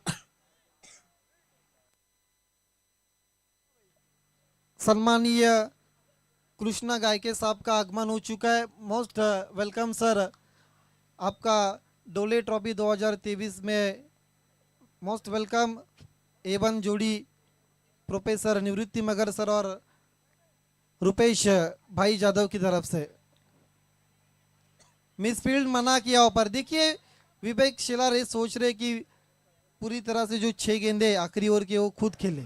सम्मानीय कृष्णा गायके साहब का आगमन हो चुका है। मोस्ट वेलकम सर, आपका डोले ट्रॉफी 2023 में मोस्ट वेलकम। A1 जोड़ी प्रोफेसर निवृत्ति मगर सर और रुपेश भाई जादव की तरफ से। मिसफील्ड मना किया ऊपर। देखिए विवेक शेलार ये सोच रहे कि पूरी तरह से जो 6 गेंदे आखिरी ओवर के वो खुद खेले।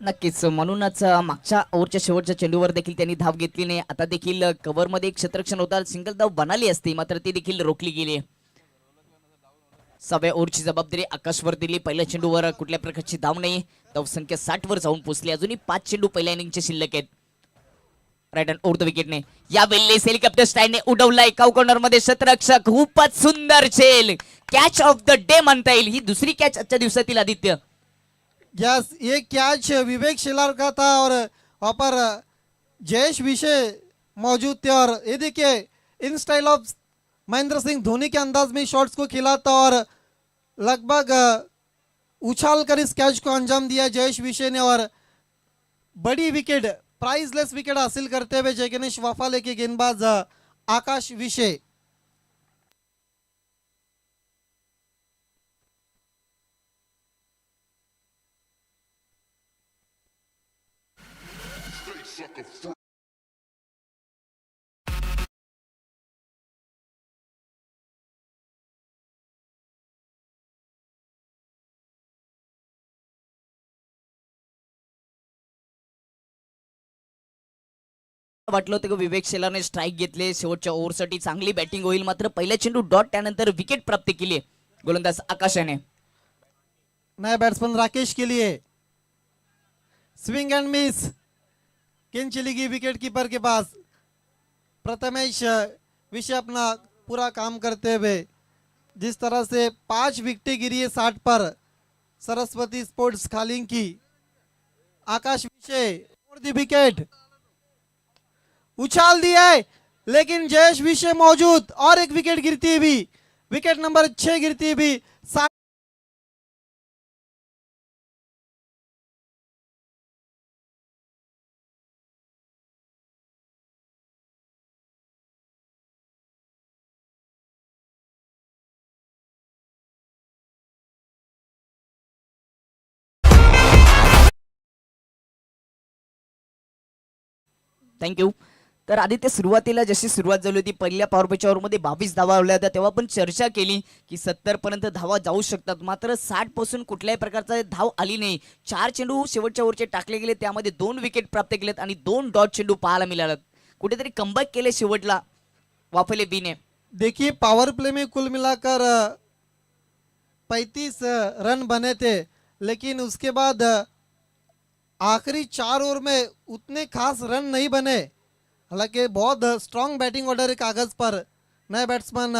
नक्कीच, म्हणूनच मागच्या ओव्हरच्या शेवटच्या चेंडूवर देखील त्यांनी धाव घेतली नाही. आता देखील कव्हर मध्ये एक क्षेत्ररक्षण होता, सिंगल धाव बनाली असती, मात्र ती देखील रोखली गेली. 6व्या ओव्हरची जबाबदारी आकाशवर दिली. पहिल्या चेंडूवर कुठल्या प्रकारची धाव नाही. धावसंख्या 60 वर जाऊन पोहोचली. अजूनही 5 चेंडू पहिल्या इनिंगचे शिल्लक आहेत. राईट हँड ओव्हर द विकेटने या वेळेस हेलिकॉप्टर स्टाईलने उडवलाय काउ कॉर्नर मध्ये क्षेत्ररक्षक. खूपच सुंदर चेल, कॅच ऑफ द डे म्हणता येईल. ही दुसरी कॅच आजच्या दिवसातील आदित्य. यस, ये कैच विवेक शेलार का था और वहाँ पर जयेश विषय मौजूद थे और ये देखिए in style of Mahendra Singh Dhoni के अंदाज में शॉट्स को खेला था और लगभग उछाल कर इस कैच को अंजाम दिया जयेश विषय ने और बड़ी विकेट प्राइजलेस विकेट हासिल करते हुए जय गणेश वाफाले के गेंदबाज आकाश विषय। वाटलं होतं की विवेक शेलारने स्ट्राईक घेतले, शेवटच्या ओव्हरसाठी चांगली बॅटिंग होईल, मात्र पहिल्या चेंडू डॉट त्यानंतर विकेट प्राप्त केली गोलंदाज आकाशाने। नए बैट्समैन राकेश के लिए स्विंग एंड मिस, गेंद चली गई विकेट कीपर के पास। प्रथमेश विषय अपना पूरा काम करते हुए जिस तरह से 5 विकेटें गिरी है 60 पर सरस्वती स्पोर्ट्स खालिंग की। आकाश विषय फॉर द विकेट, उछाल दिया है लेकिन जयेश विषय मौजूद और एक विकेट गिरती हुई, विकेट नंबर 6 गिरती हुई। थँक्यू। तर आदित्य सुरुवातीला जशी सुरुवात झाली होती पहिल्या पॉवर प्लेच्या ओव्हरमध्ये 22 धावा आल्या होत्या, तेव्हा पण चर्चा केली की 70 पर्यंत धावा जाऊ शकतात, मात्र 60 पासून कुठल्याही प्रकारचा धाव आली नाही। 4 चेंडू शेवटच्या ओव्हरचे टाकले गेले, त्यामध्ये 2 विकेट प्राप्त केलेत आणि 2 डॉट चेंडू पाहायला मिळाले। कुठेतरी कमबॅक केले शेवटला वाफले बी ने। देखिए पावर प्ले में कुल मिलाकर 35 रन बने थे, लेकिन उसके बाद आखिरी 4 ओवर में उतने खास रन नहीं बने। हालांकि बहुत स्ट्रांग बैटिंग ऑर्डर है कागज पर। नए बैट्समैन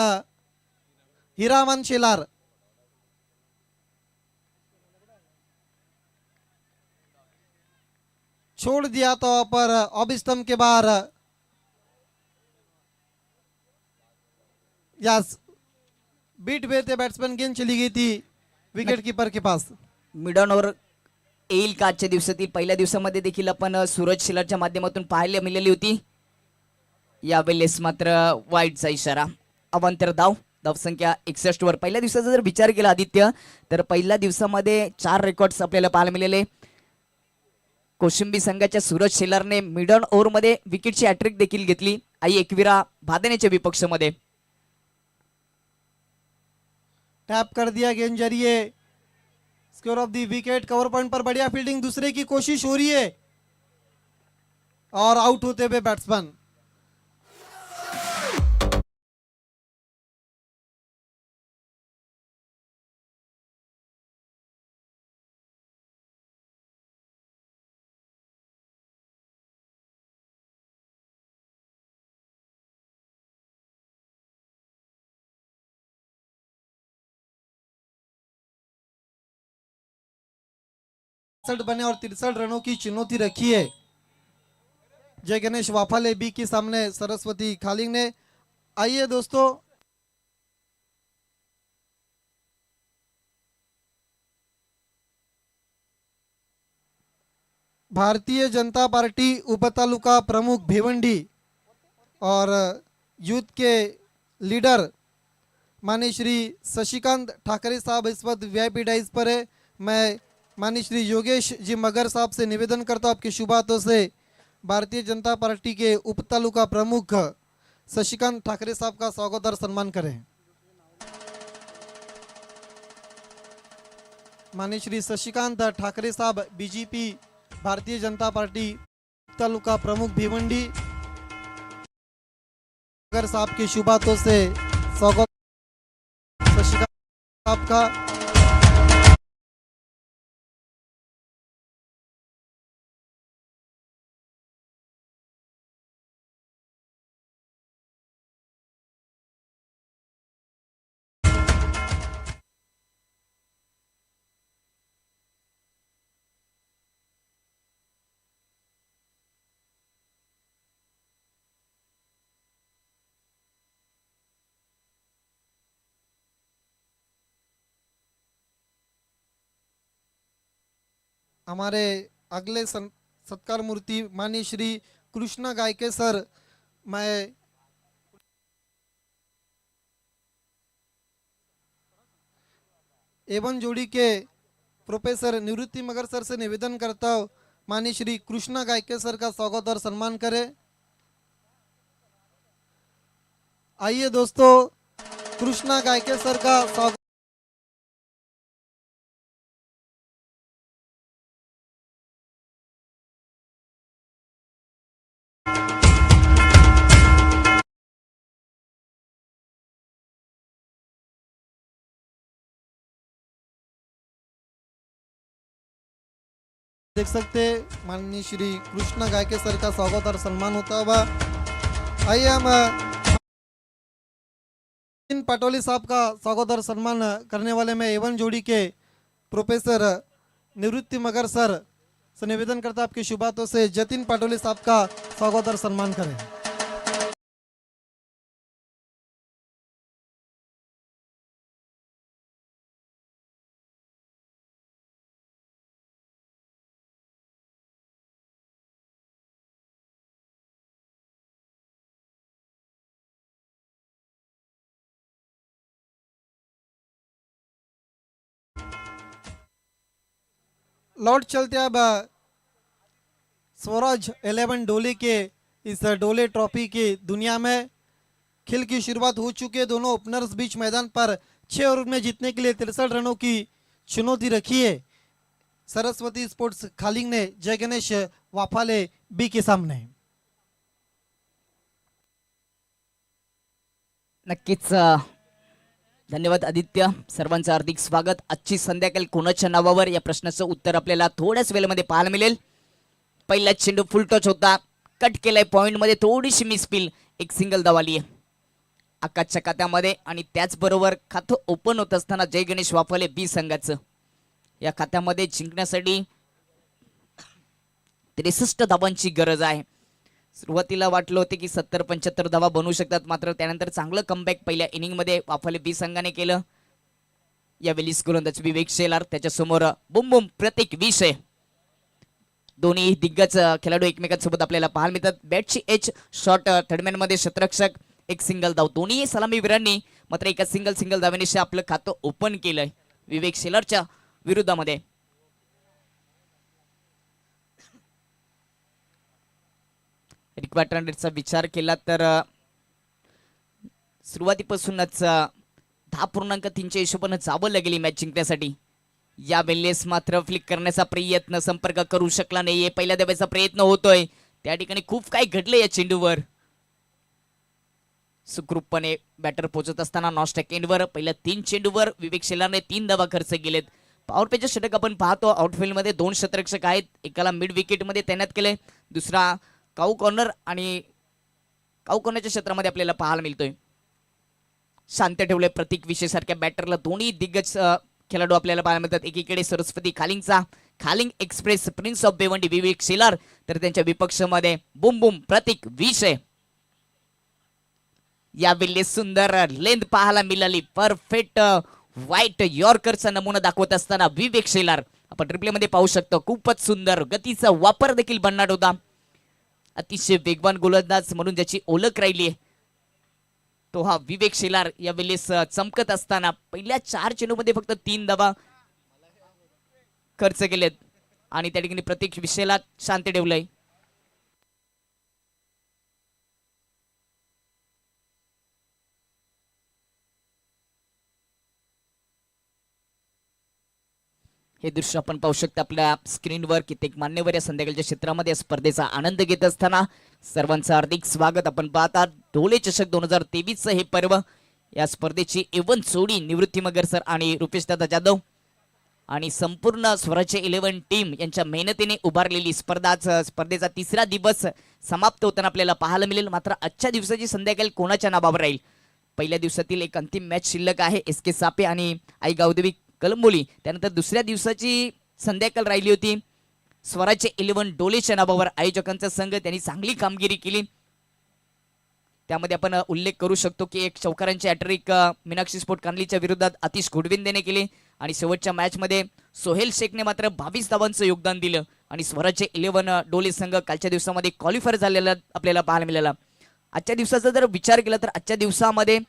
हीरामन शेलार, छोड़ दिया तो पर ऑफ स्टंप के बाहर यस बीट हुए थे बैट्समैन, गेंद चली गई थी विकेट कीपर के पास। मिडॉन ओव्हर येईल का आजच्या दिवसातील? पहिल्या दिवसामध्ये देखील आपण सूरज शेलारच्या माध्यमातून पाहायला मिळाली होती, यावेळेस मात्र वाईटचा इशारा। अवांतर धावसंख्या 61 वर। पहिल्या दिवसाचा जर विचार केला आदित्य, तर पहिल्या दिवसामध्ये 4 रेकॉर्ड्स आपल्याला पाहायला मिळाले। कोशिंबी संघाच्या सूरज शेलारने मिडन ओव्हर मध्ये विकेटची हॅट्रिक देखील घेतली, आई एकविरा भादनेच्या विपक्षमध्ये। टैप कर दिया गेंद जरिए, score off the wicket. Cover point पर बढ़िया फील्डिंग, दूसरे की कोशिश हो रही है और आउट होते हुए बैट्समैन। बने और 63 रनों की चुनौती रखी है जय गणेश वाफाले बी के सामने सरस्वती खालिंग ने। आइए दोस्तों, भारतीय जनता पार्टी उपतालुका प्रमुख भिवंडी और यूथ के लीडर माननीय श्री शशिकांत ठाकरे साहब इस वक्त वीआईपी डाइस पर है। मैं माननीय श्री योगेश जी मगर साहब से निवेदन करता हूँ आपके शुभ हाथों से भारतीय जनता पार्टी के उप तालुका प्रमुख शशिकांत ठाकरे साहब का स्वागत और सम्मान करें। माननीय श्री शशिकांत ठाकरे साहब बीजेपी भारतीय जनता पार्टी तालुका प्रमुख भिवंडी मगर साहब के शुभ हाथों से स्वागत शशिकांत साहब का। हमारे अगले सत्कार मूर्ति माननीय श्री कृष्णा गायके सर, मैं एवं जोड़ी के प्रोफेसर निवृत्ति मगर सर से निवेदन करता हूँ माननीय श्री कृष्णा गायके सर का स्वागत और सम्मान करें। आइए दोस्तों, कृष्णा गायके सर का स्वागत। देख सकते माननीय श्री कृष्णा गायके सर का स्वागत और सम्मान होता हुआ। आइए हम पटोली साहब का स्वागत और सम्मान करने वाले में एवं जोड़ी के प्रोफेसर निवृत्ति मगर सर से निवेदन करता आपके शुभ हाथों से जतिन पटोली साहब का स्वागत और सम्मान करें। लौट चलते अब स्वराज 11 डोले के इस डोले ट्रॉफी की दुनिया में खेल की शुरुआत हो चुकी है। दोनों ओपनर्स बीच मैदान पर 6 ओवर में जीतने के लिए 63 रनों की चुनौती रखी है। सरस्वती स्पोर्ट्स खालिंग ने जय गणेश वाफाले बी के सामने। नक्कीच धन्यवाद आदित्य, सर्वांचं हार्दिक स्वागत। आजची संध्याकाळ कोणाच्या नावावर या प्रश्नाचं उत्तर आपल्याला थोड्याच वेळेमध्ये पाहायला मिळेल। पहिला चेंडू फुल टच होता, कट केलाय पॉइंट मध्ये, थोडीशी मिसफिल, एक सिंगल धाव आली आकाशच्या खात्यामध्ये आणि त्याचबरोबर खातं ओपन होत असताना जय गणेश वाफाले बी संघाचं या खात्यामध्ये जिंकण्यासाठी 63 धावांची गरज आहे। सुरुवातीला वाटलं होते की 70-75 धावा बनवू शकतात, मात्र त्यानंतर चांगलं कमबॅक पहिल्या इनिंग मध्ये वाफाले बी संघाने केलं। यावेळी गोलंदाज विवेक शेलार, त्याच्या समोर बुम बुम प्रतीक विषय, दोन्ही दिग्गज खेळाडू एकमेकांसोबत आपल्याला पाहायला मिळतात। बॅटची एच शॉट थर्डमॅन मध्ये शतरक्षक, एक सिंगल धाव, दोन्ही सलामीवीरांनी मात्र एका सिंगल धावेने आपलं खातं ओपन केलंय विवेक शेलारच्या विरोधामध्ये। रिक्वायर्ड रनचा विचार केला तर सुरुवातीपासूनच 10.3च्या हिशोबाने जावं लागेल मॅच जिंकण्यासाठी। या वेळेस मात्र फ्लिक करण्याचा प्रयत्न, संपर्क करू शकला नाहीये, पहिल्या धावेचा प्रयत्न होतोय, त्या ठिकाणी खूप काही घडलं या चेंडूवर। सुखरूपपणे बॅटर पोहोचत असताना नॉस्टॅक एंडवर पहिल्या 3 चेंडूवर विवेक शेलारने 3 धावा खर्च केलेत। पॉवर प्लेचे षटक आपण पाहतो, आउटफील्ड मध्ये 2 शतरक्षक आहेत, एकाला मिड विकेट मध्ये तैनात केले, दुसरा काऊ कॉर्नर आणि काऊ कॉर्नरच्या क्षेत्रामध्ये आपल्याला पाहायला मिळतोय। शांत ठेवले प्रतीक विषय सारख्या बॅटरला, दोन्ही दिग्गज खेळाडू आपल्याला पाहायला मिळतात। एकीकडे Saraswati खालिंगचा Khaling express prince of बेवंडी विवेक शेलार, तर त्यांच्या विपक्षामध्ये बुम बुम प्रतीक विषय। यावेळी सुंदर लेंथ पाहायला मिळाली, परफेक्ट व्हाईट यॉर्करचा नमुना दाखवत असताना विवेक शेलार आपण रिप्ले मध्ये पाहू शकतो। खूपच सुंदर गतीचा वापर देखील बनणार होता, अतिशय वेगवान गोलंदाज म्हणून ज्याची ओळख राहिली आहे तो हा विवेक शेलार या वेळेस चमकत असताना पहिल्या 4 चेंडूमध्ये फक्त 3 धावा खर्च केलेत आणि त्या ठिकाणी प्रतीक विषयला शांत ठेवलंय। हे दृश्य आपण पाहू शकता आपल्या स्क्रीनवर। कित्येक मान्यवर या संध्याकाळच्या क्षेत्रामध्ये स्पर्धेचा आनंद घेत असताना सर्वांचं हार्दिक स्वागत। आपण पाहता ढोले चषक 2023 हे पर्व, या स्पर्धेची एवन जोडी निवृत्ती मगर सर आणि रुपेश दादा जाधव आणि संपूर्ण स्वराज्य 11 टीम यांच्या मेहनतीने उभारलेली स्पर्धेचा 3रा दिवस समाप्त होताना आपल्याला पाहायला मिळेल। मात्र आजच्या दिवसाची संध्याकाळ कोणाच्या नावावर राहील? पहिल्या दिवसातील एक अंतिम मॅच शिल्लक आहे, एसके सापे आणि आई गावदेवी कलंबोली। त्यानंतर दुसऱ्या दिवसाची संध्याकाळ राहिली होती स्वराज्य 11 डोलेच्या नावावर। आयोजकांचा संघ त्यांनी चांगली कामगिरी केली, त्यामध्ये आपण उल्लेख करू शकतो की एक चौकारांची हॅट्रिक मीनाक्षी स्पोर्ट कानलीच्या विरोधात आतिश घोडविंदेने केली आणि शेवटच्या मॅच मध्ये सोहेल शेखने मात्र 22 धावांचं योगदान दिलं आणि स्वराज्य 11 डोले संघ कालच्या दिवसामध्ये क्वालिफायर झालेला आपल्याला पाहायला मिळाला. आजच्या दिवसाचा जर विचार केला तर आजच्या दिवसामध्ये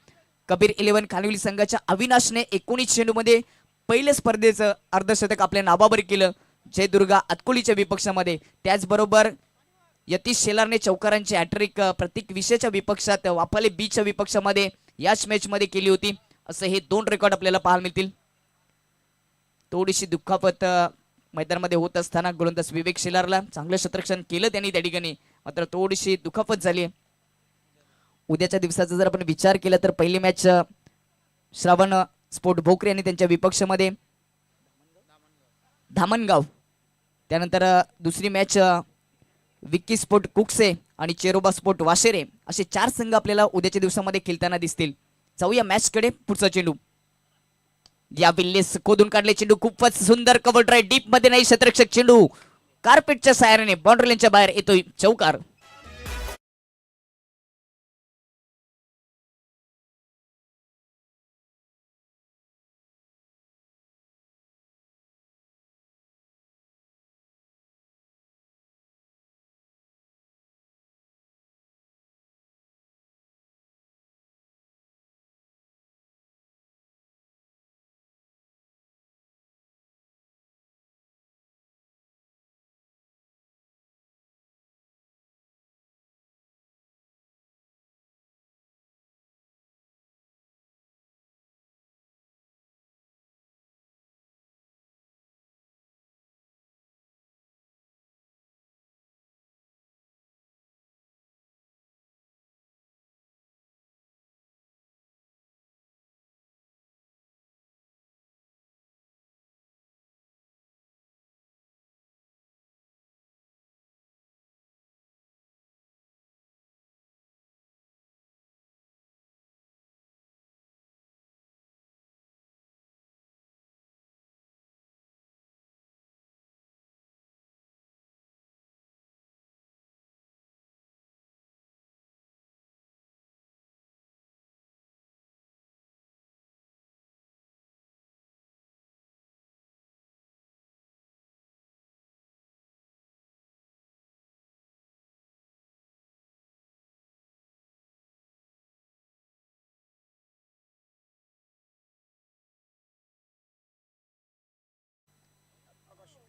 कबीर 11 खानविल संघाच्या अविनाशने 19 चेंडूमध्ये पहिल्या स्पर्धेचं अर्धशतक आपल्या नावावर केलं जयदुर्गा अतकोलीच्या विपक्षामध्ये. त्याचबरोबर यतीश शेलारने चौकारांची हॅट्रिक प्रत्येक विषयाच्या विपक्षात वाफाले बीच्या विपक्षामध्ये याच मॅच मध्ये केली होती. असं हे 2 रेकॉर्ड आपल्याला पाहायला मिळतील. थोडीशी दुखापत मैदानामध्ये होत असताना गोलंदाज विवेक शेलारला चांगलं क्षेत्ररक्षण केलं त्यांनी त्या ठिकाणी, मात्र थोडीशी दुखापत झाली. उद्याच्या दिवसाचा जर आपण विचार केला तर पहिली मॅच श्रावण स्पोर्ट भोकरे आणि त्यांच्या विपक्षामध्ये धामणगाव, त्यानंतर दुसरी मॅच विक्की स्पोर्ट कुकसे आणि चेरोबा स्पोर्ट वाशेरे असे 4 संघ आपल्याला उद्याच्या दिवसामध्ये खेळताना दिसतील. जाऊया मॅच कडे. पुढचा चेंडू या विल्लेस खोदून काढले चेंडू, खूपच सुंदर कव्हर ड्राईव्ह, डीप मध्ये नाही क्षेत्ररक्षक चेंडू कार्पेटच्या सहाय्याने बाउंड्री लाईनच्या बाहेर येतोय चौकार.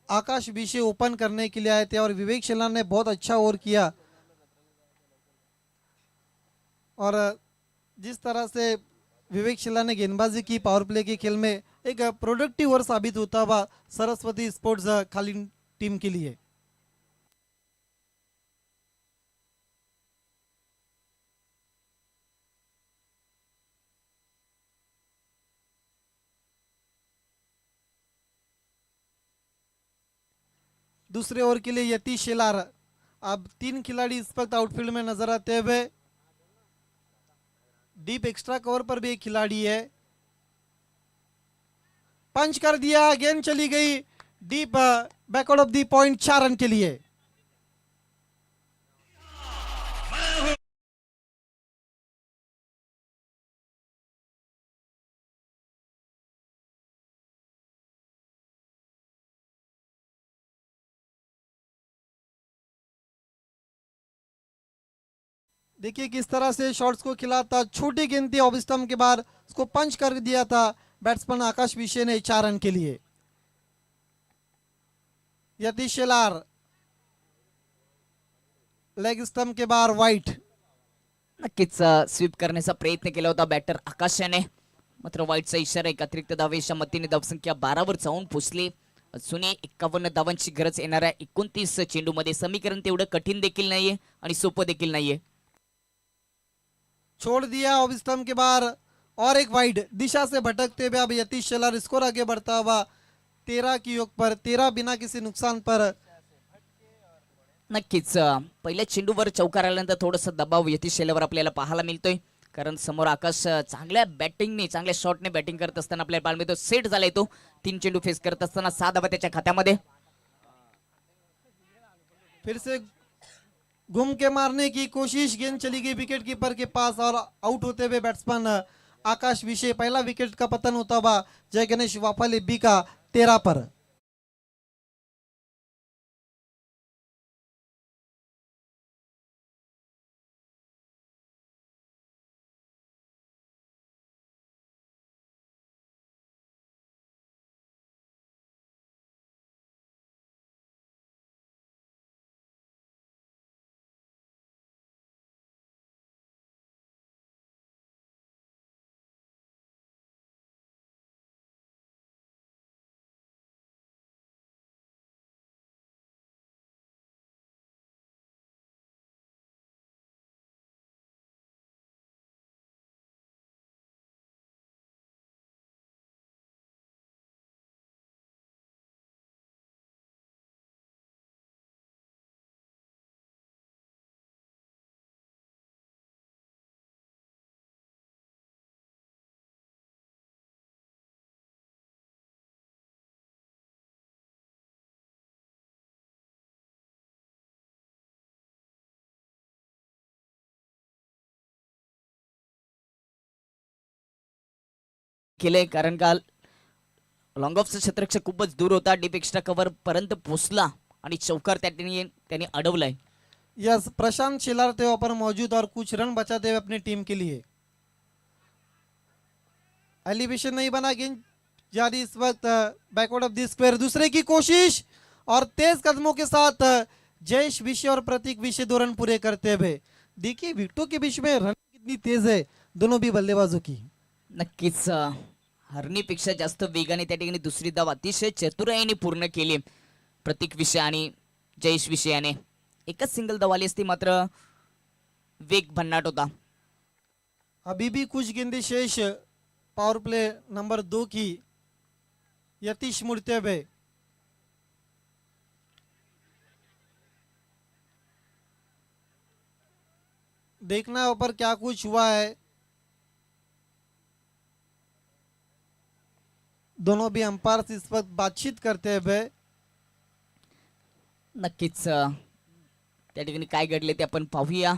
आकाश विषय ओपन करने के लिए आए थे और विवेक शेलार ने बहुत अच्छा ओवर किया और जिस तरह से विवेक शेलार ने गेंदबाजी की पावर प्ले के खेल में एक प्रोडक्टिव ओवर साबित होता हुआ सरस्वती स्पोर्ट्स खाली टीम के लिए. दूसरे ओवर के लिए यतीश शेलार. अब 3 खिलाड़ी इस वक्त आउटफील्ड में नजर आते हुए. डीप एक्स्ट्रा कवर पर भी एक खिलाड़ी है. पंच कर दिया, गेंद चली गई deep backward off the point 4 run के लिए. देखिए किस तरह से शॉट्स को खिलाता, छोटी गेंद थी ऑफ स्टंप के बाद उसको पंच कर दिया था बैट्समैन आकाश विशे ने 4 रन के लिए. यतीश शेलार लेग स्टंप के बाहर वाईट. नक्कीच स्वीप करण्याचा प्रयत्न केला होता बॅटर आकाशाने, मात्र वाईटचा इशारा. एक अतिरिक्त धावेच्या मतीने धावसंख्या 12 वर जाऊन पोहोचली. अजूनही 51 धावांची गरज येणाऱ्या 29 चेंडू मध्ये. समीकरण तेवढं कठीण देखील नाहीये आणि सोपं देखील नाहीये. छोड़ दिया ऑफ स्टंप के बाहर और एक वाइड. दिशा से भटकते हुए अब यतीश शेलार स्कोर आगे बढ़ता हुआ 13 की योग पर 13 बिना किसी नुकसान पर. नक्कीच पहिल्या चेंडूवर चौकार आल्यानंतर थोडस दबाव यतीश शेलारवर आपल्याला पाहायला मिळतोय, कारण समोर आकाश चांगल्या बॅटिंगने चांगल्या शॉटने बॅटिंग करत असताना आपल्याला पाहायला मिळतो. सेट झालाय तो. 3 चेंडू फेस करत असताना 6 धावा त्याच्या खात्यामध्ये. फिर से घूम के मारने की कोशिश, गेंद चली गई विकेट कीपर के पास और आउट होते हुए बैट्समैन आकाश विषय पहला विकेट का पतन होता हुआ जय गणेश वाफाले बी का 13 पर। केले कारण का लॉंग ऑफचा क्षेत्ररक्षक खूपच दूर होता, डीप एक्स्ट्रा कव्हर पर्यंत पोहोचला आणि चौकार त्यांनी अडवलाय। यस, प्रशांत शेलार थे वहाँ पर मौजूद और कुछ रन बचाते हुए अपनी टीम के लिए। एलिवेशन नहीं बना, गेंद जारी इस वक्त बैकवर्ड ऑफ द स्क्वायर, दूसरे की कोशिश और तेज कदमों के साथ जयेश विषय और प्रतीक विषय 2 रन पूरे करते हुए। देखिए विकेटों के बीच में रन कितनी तेज है दोनों भी बल्लेबाजों की। नक्कीच हरणीपेक्षा जास्त वेगाने त्या ठिकाणी दुसरी धाव अतिशय चतुराईने पूर्ण केली प्रतीक विषय आणि जयेश विषयाने। एकच सिंगल धाव आली असती मात्र वेग भन्नाट होता। अभी भी कुछ गेंदें शेष पावर प्ले नंबर 2 की। यतीश मुड़ते हुए देखना है ऊपर क्या कुछ हुआ है। दोनों भी अंपायर इस वक्त बातचीत करते हुए। नक्कीच त्या ठिकाणी काय घडले ते आपण पाहूया।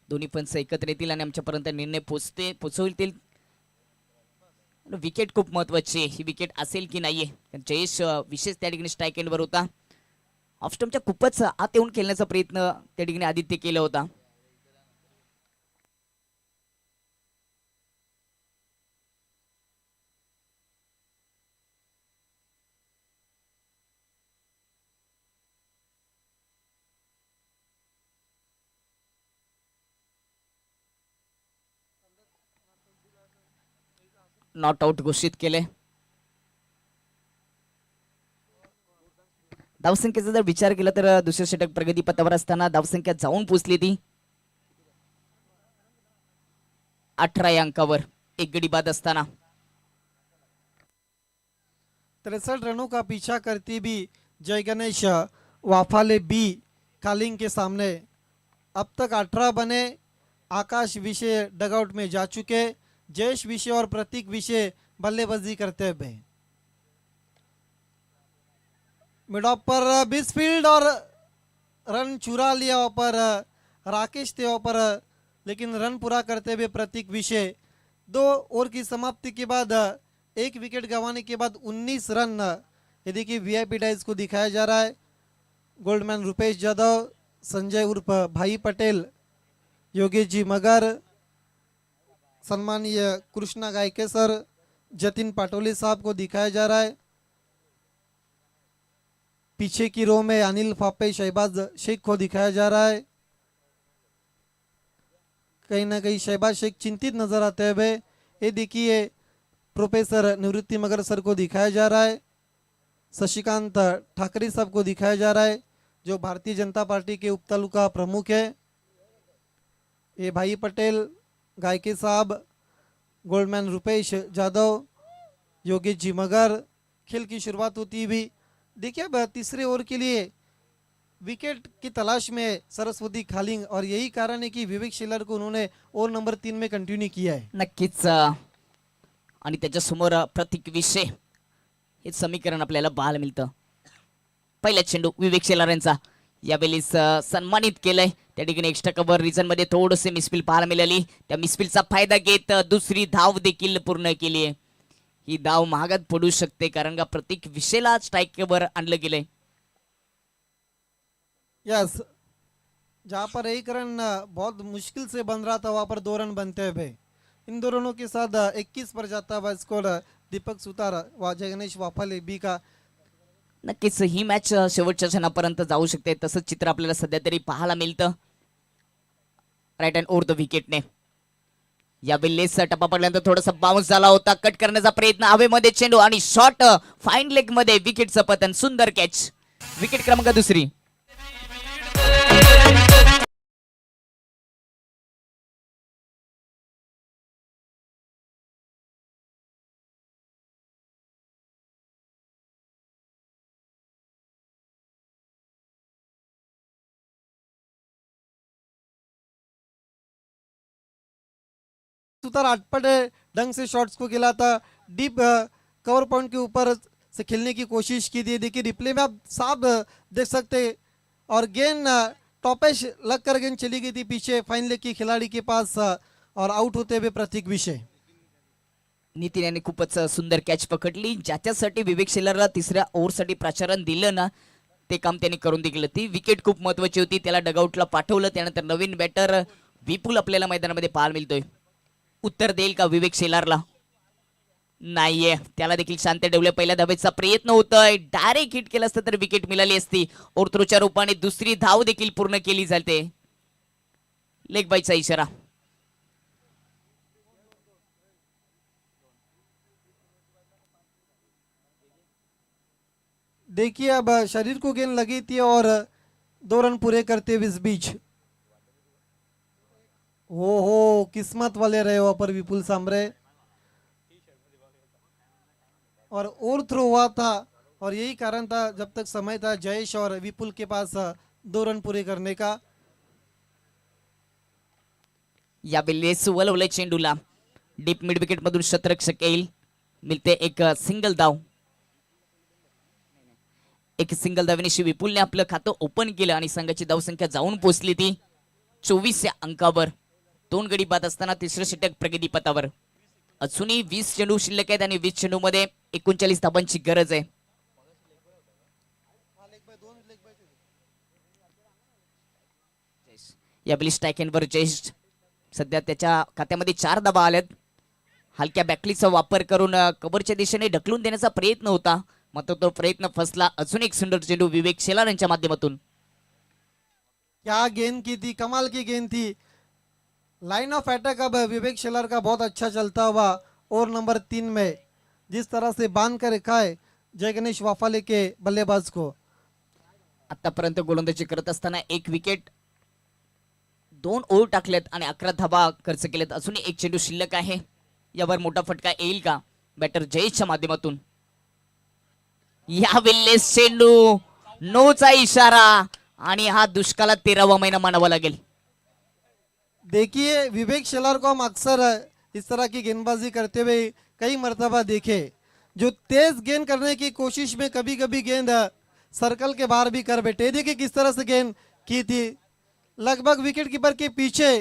दोन्ही पंच एकत्र येतील आणि आमच्यापर्यंत निर्णय पोहोचवतील। विकेट खूप महत्वाची आहे, ही विकेट असेल की नाहीये, कारण जयेश विशेष त्या ठिकाणी स्ट्राईक एंडवर होता। ऑफ स्टंपच्या खूपच आत येऊन खेळण्याचा प्रयत्न त्या ठिकाणी आदित्य केला होता। नॉट आउट घोषित केले। धावसंख्येचा जर विचार केला तर दुसरे षटक प्रगतीपथावर असताना धावसंख्या जाऊन पोहोचली ती 18 या अंकावर, एक गडी बाद असताना। 63 रनों का पीछा करती भी जय गणेश वाफाले बी कालिंग के सामने। अब तक 18 बने। आकाश विषय डगआउट में जा चुके। जयेश विषय और प्रतीक विषय बल्लेबाजी करते हुए। मिड ऑफ पर बिसफील्ड और रन चुरा लिया वहाँ पर राकेश थे वहाँ पर, लेकिन रन पूरा करते हुए प्रतीक विषय। 2 ओवर की समाप्ति के बाद एक विकेट गंवाने के बाद 19 रन। ये देखिए वीआईपी डाइज को दिखाया जा रहा है। गोल्डमैन रुपेश जाधव, संजय उर्फ भाई पटेल, योगेश जी मगर, सम्मानीय कृष्णा गायके सर, जतिन पाटोली साहब को दिखाया जा रहा है। पीछे की रो में अनिल फापे, शहबाज शेख को दिखाया जा रहा है। कहीं ना कहीं शहबाज शेख चिंतित नजर आते हुए। ये देखिए प्रोफेसर निवृत्ति मगर सर को दिखाया जा रहा है। शशिकांत ठाकरे साहब को दिखाया जा रहा है जो भारतीय जनता पार्टी के उपतालुका प्रमुख है। ये भाई पटेल, गायके साहब, गोल्डमैन रुपेश जाधव, योगेश जी मगर। खेल की शुरुआत होती हुई। देखिए अब तीसरे ओवर के लिए विकेट की तलाश में सरस्वती खालिंग, और यही कारण है कि विवेक शेलर को उन्होंने ओवर नंबर 3 में कंटिन्यू किया है। नक्कीच आणि त्याच्या समोर प्रतीक विषय हे समीकरण आपल्याला पाहायला मिळतं। पहिला चेंडू विवेक शेलार यांचा, यावेळेस सन्मानित केलंय. त्या ठिकाणी एक्स्ट्रा कव्हर रिझन मध्ये थोडंसे मिसफिल पाहायला मिळाली. त्या मिसफिलचा फायदा घेत दुसरी धाव देखील पूर्ण केली आहे. ही धाव महागात पडू शकते कारण का प्रत्येक विषयाला स्ट्राईकवर आणलं गेलंय. यस, जहाँ पर एक रन बहुत मुश्किल से बन रहा था वहाँ पर 2 रन बनते हुए इन दो रनों के साथ 21 पर जाता हुआ स्कोर दीपक सुतार व जय गणेश वाफाले बी का. नक्कीच ही मॅच शेवटच्या क्षणापर्यंत जाऊ शकते. तसंच चित्र आपल्याला सध्या तरी पाहायला मिळतं. राईट हँड ओव्हर द विकेटने या वेळेस टप्पा पडल्यानंतर थोडासा बाउन्स झाला होता. कट करण्याचा प्रयत्न हवेमध्ये चेंडू आणि शॉट फाईन लेग मध्ये विकेटचं पतन. सुंदर कॅच. विकेट क्रमांक दुसरी. सुतार आटपटे ढंग से शॉट्स को खेला था. डीप कवर पॉइंट के ऊपर से खेलने की कोशिश की थी. देखिए रिप्ले में आप साफ देख सकते और गेंद टॉपेश लग कर गेंद चली गई थी पीछे फाइन लेग की खिलाड़ी के पास और आउट होते हुए प्रतीक विषय. नितीन यांनी खूपच सुंदर कॅच पकडली. ज्याच्यासाठी विवेक शेलरला तिसऱ्या ओव्हरसाठी प्राचारण दिलं ना ते काम त्यांनी करून दिलं. ती विकेट खूप महत्वाची होती. त्याला डगआउटला पाठवलं. त्यानंतर नवीन बॅटर विपुल आपल्याला मैदानामध्ये पाहायला मिळतोय. उत्तर देईल का विवेक शेलारला? नाहीये. त्याला देखील शांत ठेवले. पहिल्या धावेचा प्रयत्न होतोय. डायरेक्ट हिट केलं असतं तर विकेट मिळाली असती. ओर्थ्रोच्या रूपाने दुसरी धाव देखील पूर्ण केली जाते. लेग बाईचा इशारा. देखिए अब शरीर को गेंद लगी थी और 2 रन पूरे करते हुए इस बीच हो किस्मत वाले रहे वहां पर विपुल सांबरे और ओवर थ्रो हुआ था और यही कारण था जब तक समय था जयेश और विपुल के पास 2 रन पूरे करने का. या वेळेस वलवले चेंडूला डीप मिड विकेट मधून शतरक्षक येईल. मिळते एक सिंगल धाव. एक सिंगल धावेने विपुलने आपलं खातं ओपन केलं आणि संघाची धावसंख्या जाऊन पोहोचली ती 24 या अंकावर. 2 गडी बाद असताना तिसरं षटक प्रगती पथावर. अजूनही 20 चेंडू शिल्लक आहेत आणि 20 चेंडू मध्ये 39 धावांची गरज आहे. या स्ट्राईकवर जयेश सध्या त्याच्या खात्यामध्ये 4 धावा आल्यात. हलक्या बॅकलीचा वापर करून कव्हरच्या दिशेने ढकलून देण्याचा प्रयत्न होता मात्र तो प्रयत्न फसला. अजून एक सुंदर चेंडू विवेक शेलार यांच्या माध्यमातून. क्या गेंद की थी, कमाल की गेंद थी. लाइन ऑफ अटैक अब विवेक शेलार का बहुत अच्छा चलता हुआ ओवर नंबर 3 में जिस तरह से बांध कर रखा है जय गणेश वाफाले के बल्लेबाज को. आतापर्यंत गोलंदाजी करत असताना 1 विकेट 2 ओव्हर टाकलेत आणि 11 धावा खर्च केलेत. अजून एक चेंडू शिल्लक आहे. यावर मोठा फटका येईल का? बॅटर जयेशच्या माध्यमातून. या वेळेस चेंडू नोचा इशारा आणि हा दुष्काळात 13वा महिना मानावा लागेल. देखिए विवेक शेलार को हम अक्सर इस तरह की गेंदबाजी करते हुए कई मर्तबा देखे जो तेज गेंद करने की कोशिश में कभी कभी गेंद सर्कल के बाहर भी कर बैठे. देखिए किस तरह से गेंद की थी. लगभग विकेट कीपर के पीछे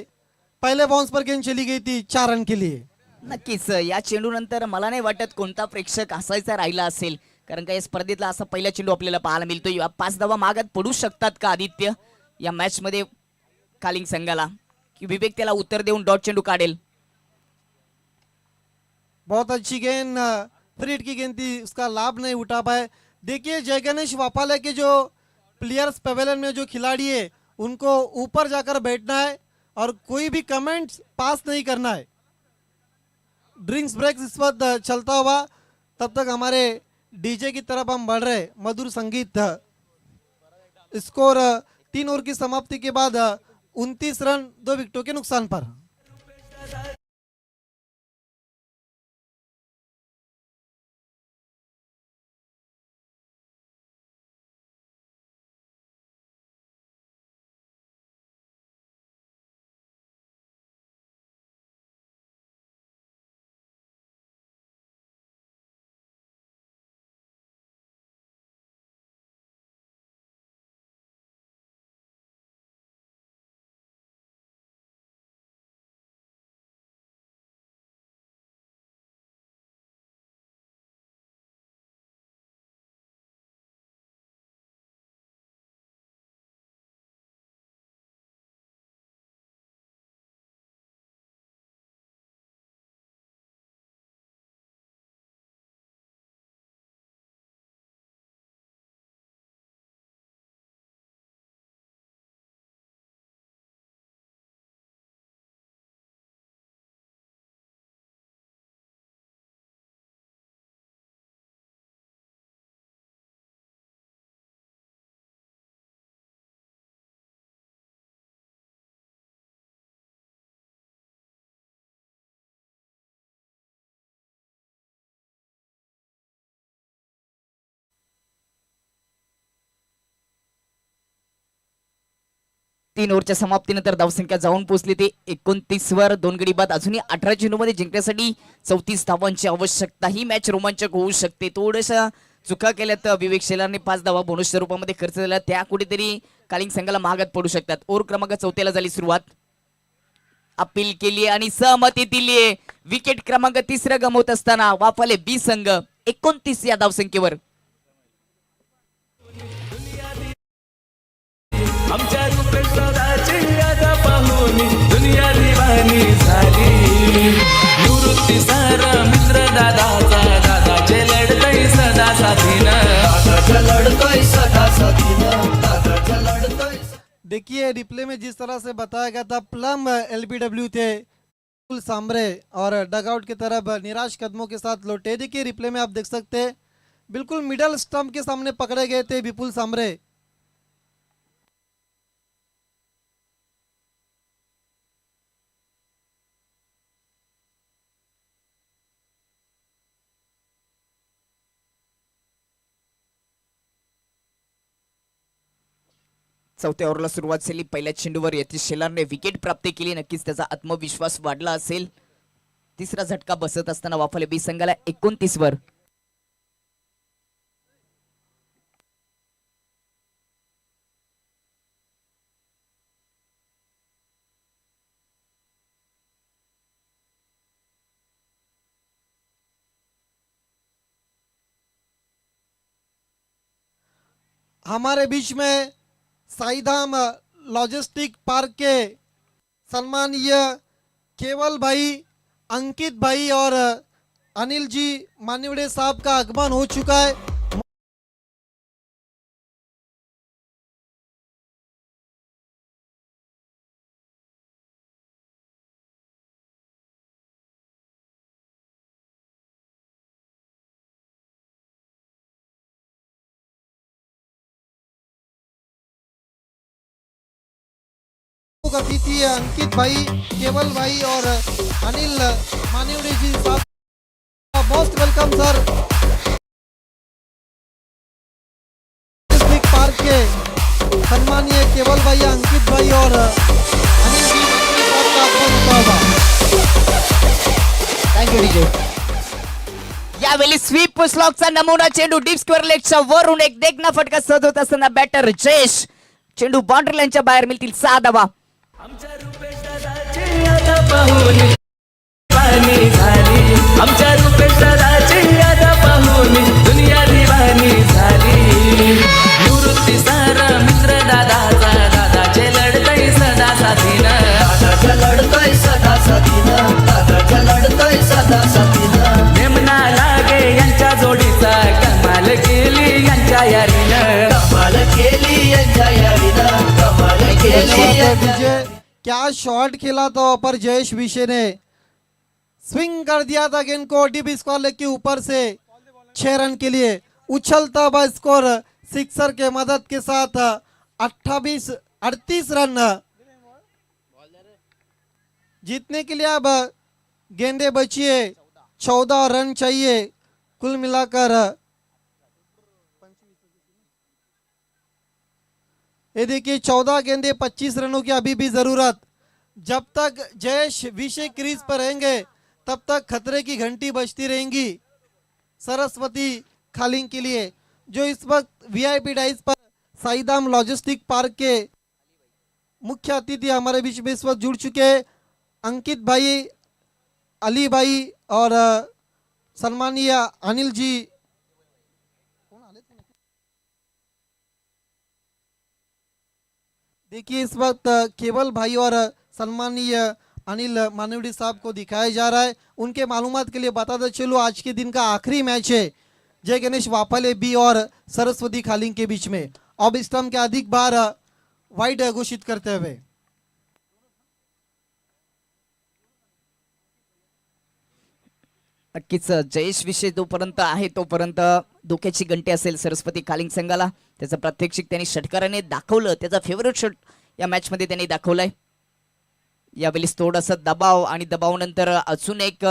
पहले बाउंस पर गेंद चली गई थी 4 रन के लिए. नक्कीच या चेंडू नंतर मला नाही वाटत कोणता प्रेक्षक हसायचा राहिला असेल कारण का या स्पर्धेतला असा पहिला चेंडू आपल्याला पाहायला मिळतोय. 5 धावा मागात पडू शकतात का आदित्य या मॅच मध्ये कालिंग संघाला की विवेक त्याला उत्तर देऊन डॉट चेंडू काढेल. बहुत अच्छी गेंद फ्रीड की गेंद थी उसका लाभ नहीं उठा पाए. देखिए जय गणेश वापाले के जो प्लेयर्स पवेलियन में जो खिलाड़ी है उनको ऊपर जाकर बैठना है और कोई भी कमेंट्स पास नहीं करना है. ड्रिंक्स ब्रेक इस वक्त चलता हुआ तब तक हमारे डीजे की तरफ हम बढ़ रहे. मधुर संगीत. स्कोर 3 ओवर की समाप्ति के बाद 29 रन 2 विकेटों के नुकसान पर. 3 ओव्हरच्या समाप्तीनंतर धावसंख्या जाऊन पोहोचली ते 29 वर. 2 गडी बाद. अजूनही 18 चेंडूमध्ये जिंकण्यासाठी 34 धावांची आवश्यकता. ही मॅच रोमांचक होऊ शकते. थोड्याशा चुका केल्या तर विवेक शेलारने 5 धावा बोनसच्या रूपामध्ये खर्च झाला, त्या कुठेतरी कालिंग संघाला महागात पडू शकतात. ओव्हर क्रमांक 4 झाली सुरुवात. अपील केली आणि सहमती दिली. विकेट क्रमांक 3 गमवत असताना वाफाले बी संघ 29 या धावसंख्येवर. आमच्या रुपेश दादाची यादा पाहून दुनिया दिवानी झाली. निवृत्ती सारा मित्र दादाचा, दादाचे लढतय सदा साथीनं, दादाच्या लढतय सदा साथीनं, दादाच्या लढतय. देखिए रिप्ले में जिस तरह से बताया गया था, प्लम एलबीडब्ल्यू थे विपुल सांबरे और डगआउट की तरफ निराश कदमों के साथ लौटे. देखिए रिप्ले में आप देख सकते हैं बिल्कुल मिडल स्टंप के सामने पकड़े गए थे विपुल सांबरे. चौथ्या ओव्हरला सुरुवात झाली. पहिल्या चेंडूवर यतीश शेलारने विकेट प्राप्त केली. नक्कीच त्याचा आत्मविश्वास वाढला असेल. तिसरा झटका बसत असताना वाफाले बी संघाला 29 वर. हमारे बीच में साईधाम लॉजिस्टिक पार्क के सम्मानीय केवल भाई, अंकित भाई और अनिल जी मानिवड़े साहब का आगमन हो चुका है. अतिथि है अंकित भाई, केवल भाई और अनिल मानिवड़े जी साहब. Most welcome sir. पार्क के सम्मानीय केवल भाई, अंकित भाई और अनिल जी साहब का आगमन होता होगा. Thank you DJ. यावेळी स्वीप स्लॉकचा नमुना चेंडू डीप स्क्वेअर लेगच्या वरून एक देखना फटका सद होत असताना बॅटर जयेश चेंडू बाउंड्री लाईनच्या बाहेर मिळतील 6 धावा. आमच्या रुपेश दादाची यादा पाहून दिवानी झाली. आमच्या रुपेश दादाची यादा पाहून दुनिया दिवानी झाली. निवृत्ती सारा मित्र दादाचा, दादाचे लढतय सदा साथीनं, दादाच्या लढतय सदा साथीनं, दादाच्या लढतय सदा साथीनं. नेमना लागे यांच्या जोडीचा, कमाल केली यांच्या यारीनं, कमाल केली यांच्या यारीनं, कमाल केली. डीजे क्या शॉट खेला था पर जयेश विशे ने स्विंग कर दिया था गेंद को डीप स्क्वायर लेग के ऊपर से 6 रन के लिए. उछलता हुआ स्कोर सिक्सर के मदद के साथ 38 रन. जीतने के लिए अब गेंदे बची है 14 रन चाहिए कुल मिलाकर. ये देखिए 14 गेंदे 25 रनों की अभी भी जरूरत. जब तक जयेश विषय क्रीज पर रहेंगे तब तक खतरे की घंटी बजती रहेंगी सरस्वती खालिंग के लिए, जो इस वक्त वीआईपी डाइस पर साईधाम लॉजिस्टिक पार्क के मुख्य अतिथि हमारे बीच में इस वक्त जुड़ चुके हैं. अंकित भाई, अली भाई और सम्मानीय अनिल जी. देखिए इस वक्त केवल भाई और सम्मानीय अनिल मानवड़ी साहब को दिखाया जा रहा है. उनके मालूमात के लिए बताते चलो आज के दिन का आखिरी मैच है जय गणेश वाफाले बी और सरस्वती खालिंग के बीच में. अब स्टंप के अधिक बार वाइड घोषित करते हुए नक्कीच जयेश विषय जोपर्यंत आहे तोपर्यंत धोक्याची घंटी असेल सरस्वती खालिंग संघाला. त्याचं प्रात्यक्षिक त्यांनी षटकाराने दाखवलं. त्याचा फेवरेट शॉट या मॅच मध्ये त्यांनी दाखवलाय. यावेळी थोडासा दबाव आणि दबावानंतर अजून एक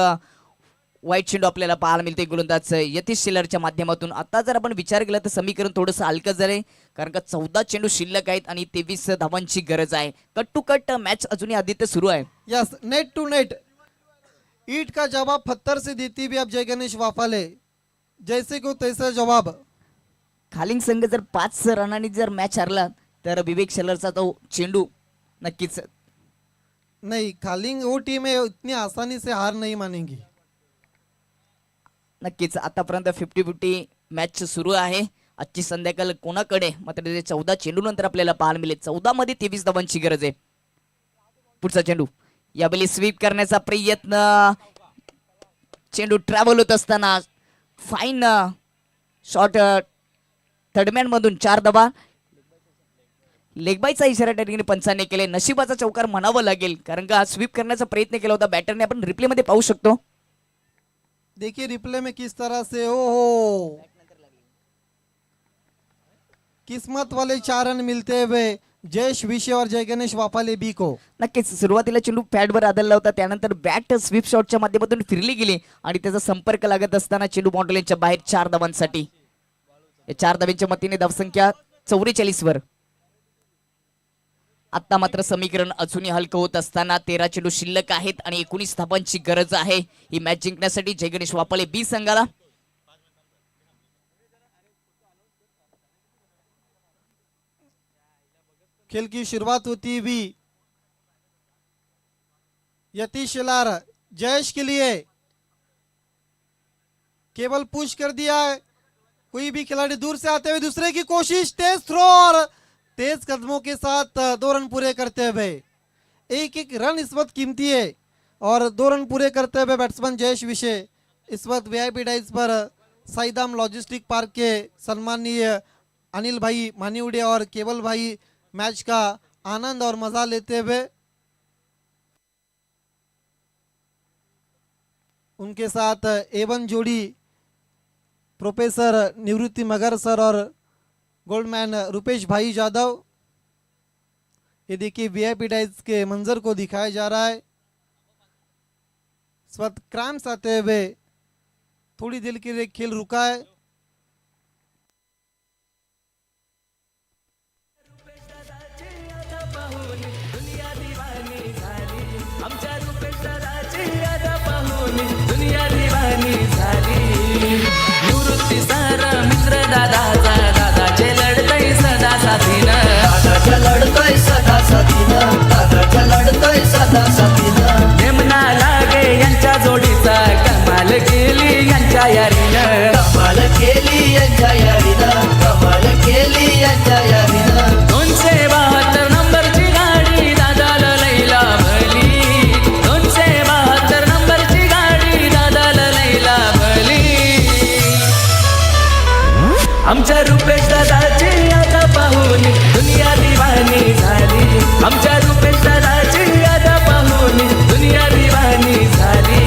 वाईट चेंडू आपल्याला पाहायला मिळते गोलंदाज यतीश शेलारच्या माध्यमातून. आता जर आपण विचार केला तर समीकरण थोडंसं हलकं झालंय, कारण का 14 चेंडू शिल्लक आहेत आणि 23 धावांची गरज आहे. कट टू कट मॅच अजूनही आदित्य सुरू आहे. यस, नेट टू नेट, ईट का जवाब पत्थर से देती भी अब जय गणेश वाफाले, जैसे को तैसा जवाब. खालिंग संघ जर 5 रनांनी जर मॅच हरला तर विवेक शेलारचा तो चेंडू नक्कीच नहीं, खालिंग वो टीम है, इतनी आसानी से हार नहीं मानेंगी. नक्कीच आतापर्यंत 50-50 मॅच सुरू आहे. आजची संध्याकाळ कोणाकडे मात्र ते 14 चेंडू नंतर आपल्याला पाहायला मिळेल. 14 मध्ये 23 धावांची गरज आहे. पुढचा चेंडू यावेळी स्वीप करण्याचा प्रयत्न, चेंडू ट्रॅव्हल होत असताना फाईन शॉट थर्डमॅन मधून 4 धावा. लेगबाईचा इशारा त्या ठिकाणी पंचाने केले. नशिबाचा चौकार म्हणावं लागेल, कारण का स्वीप करण्याचा प्रयत्न केला होता बॅटरने. आपण रिप्ले मध्ये पाहू शकतो. देखिए रिप्ले में किस तरह से, हो किस्मत वाले 4 रन मिलते हुए जयेश विषय और जय गणेश वाफाले बी को. नक्कीच सुरुवातीला चेंडू पॅडवर आदळला होता, त्यानंतर बॅट स्वीप शॉटच्या माध्यमातून फिरली गेली आणि त्याचा संपर्क लागत असताना चेंडू बाउंड्रीच्या बाहेर 4 धावांसाठी. या 4 धावांच्या मतीने धावसंख्या 44 वर. आता मात्र समीकरण अजूनही हलकं होत असताना 13 चेंडू शिल्लक आहेत आणि 19 धावांची गरज आहे ही मॅच जिंकण्यासाठी जय गणेश वाफाले बी संघाला. खेल की शुरुआत होती हुई यतीश शेलार जयेश के लिए केवल पुश कर दिया है. कोई भी खिलाड़ी दूर से आते हुए दूसरे की कोशिश, तेज थ्रो और तेज कदमों के साथ 2 रन पूरे करते हुए. एक एक रन इस वक्त कीमती है और 2 रन पूरे करते हुए बैट्समैन जयेश विषय इस वक्त वीआईपी डाइस पर साईदाम लॉजिस्टिक पार्क के सम्माननीय अनिल भाई मानीउडे और केवल भाई मैच का आनंद और मजा लेते हुए. उनके साथ एवन जोड़ी प्रोफेसर निवृत्ति मगर सर और गोल्डमैन रुपेश भाई जादव. ये देखिए वीआईपी डाइस के मंजर को दिखाया जा रहा है. इस वक्त क्रैम्प्स आते हुए थोड़ी देर के लिए खेल रुका है. दुनिया दिवानी झाली, आमच्या रुपेश दादाची याद पाहून दुनिया दिवानी झाली. निवृत्ती सर मित्र दादाचा, दादाचे लढतय सदा साथीनं, दादाच्या लढतय सदा साथीनं, दादाच्या लढतय सदा साथीनं. नेमना लागे यांच्या जोडीचा, कमाल केली यांच्या यारीनं, कमाल केली यांच्या यारीनं, कमाल केली यांच्या यारीनं. 272 नंबरची गाडी दादाला लैला भली, 272 नंबरची गाडी दादाला लैला भली. आमच्या रुपेश दादाची याद पाहून दुनिया दिवानी झाली, आमच्या रुपेश दादाची याद पाहून दुनिया दिवानी झाली.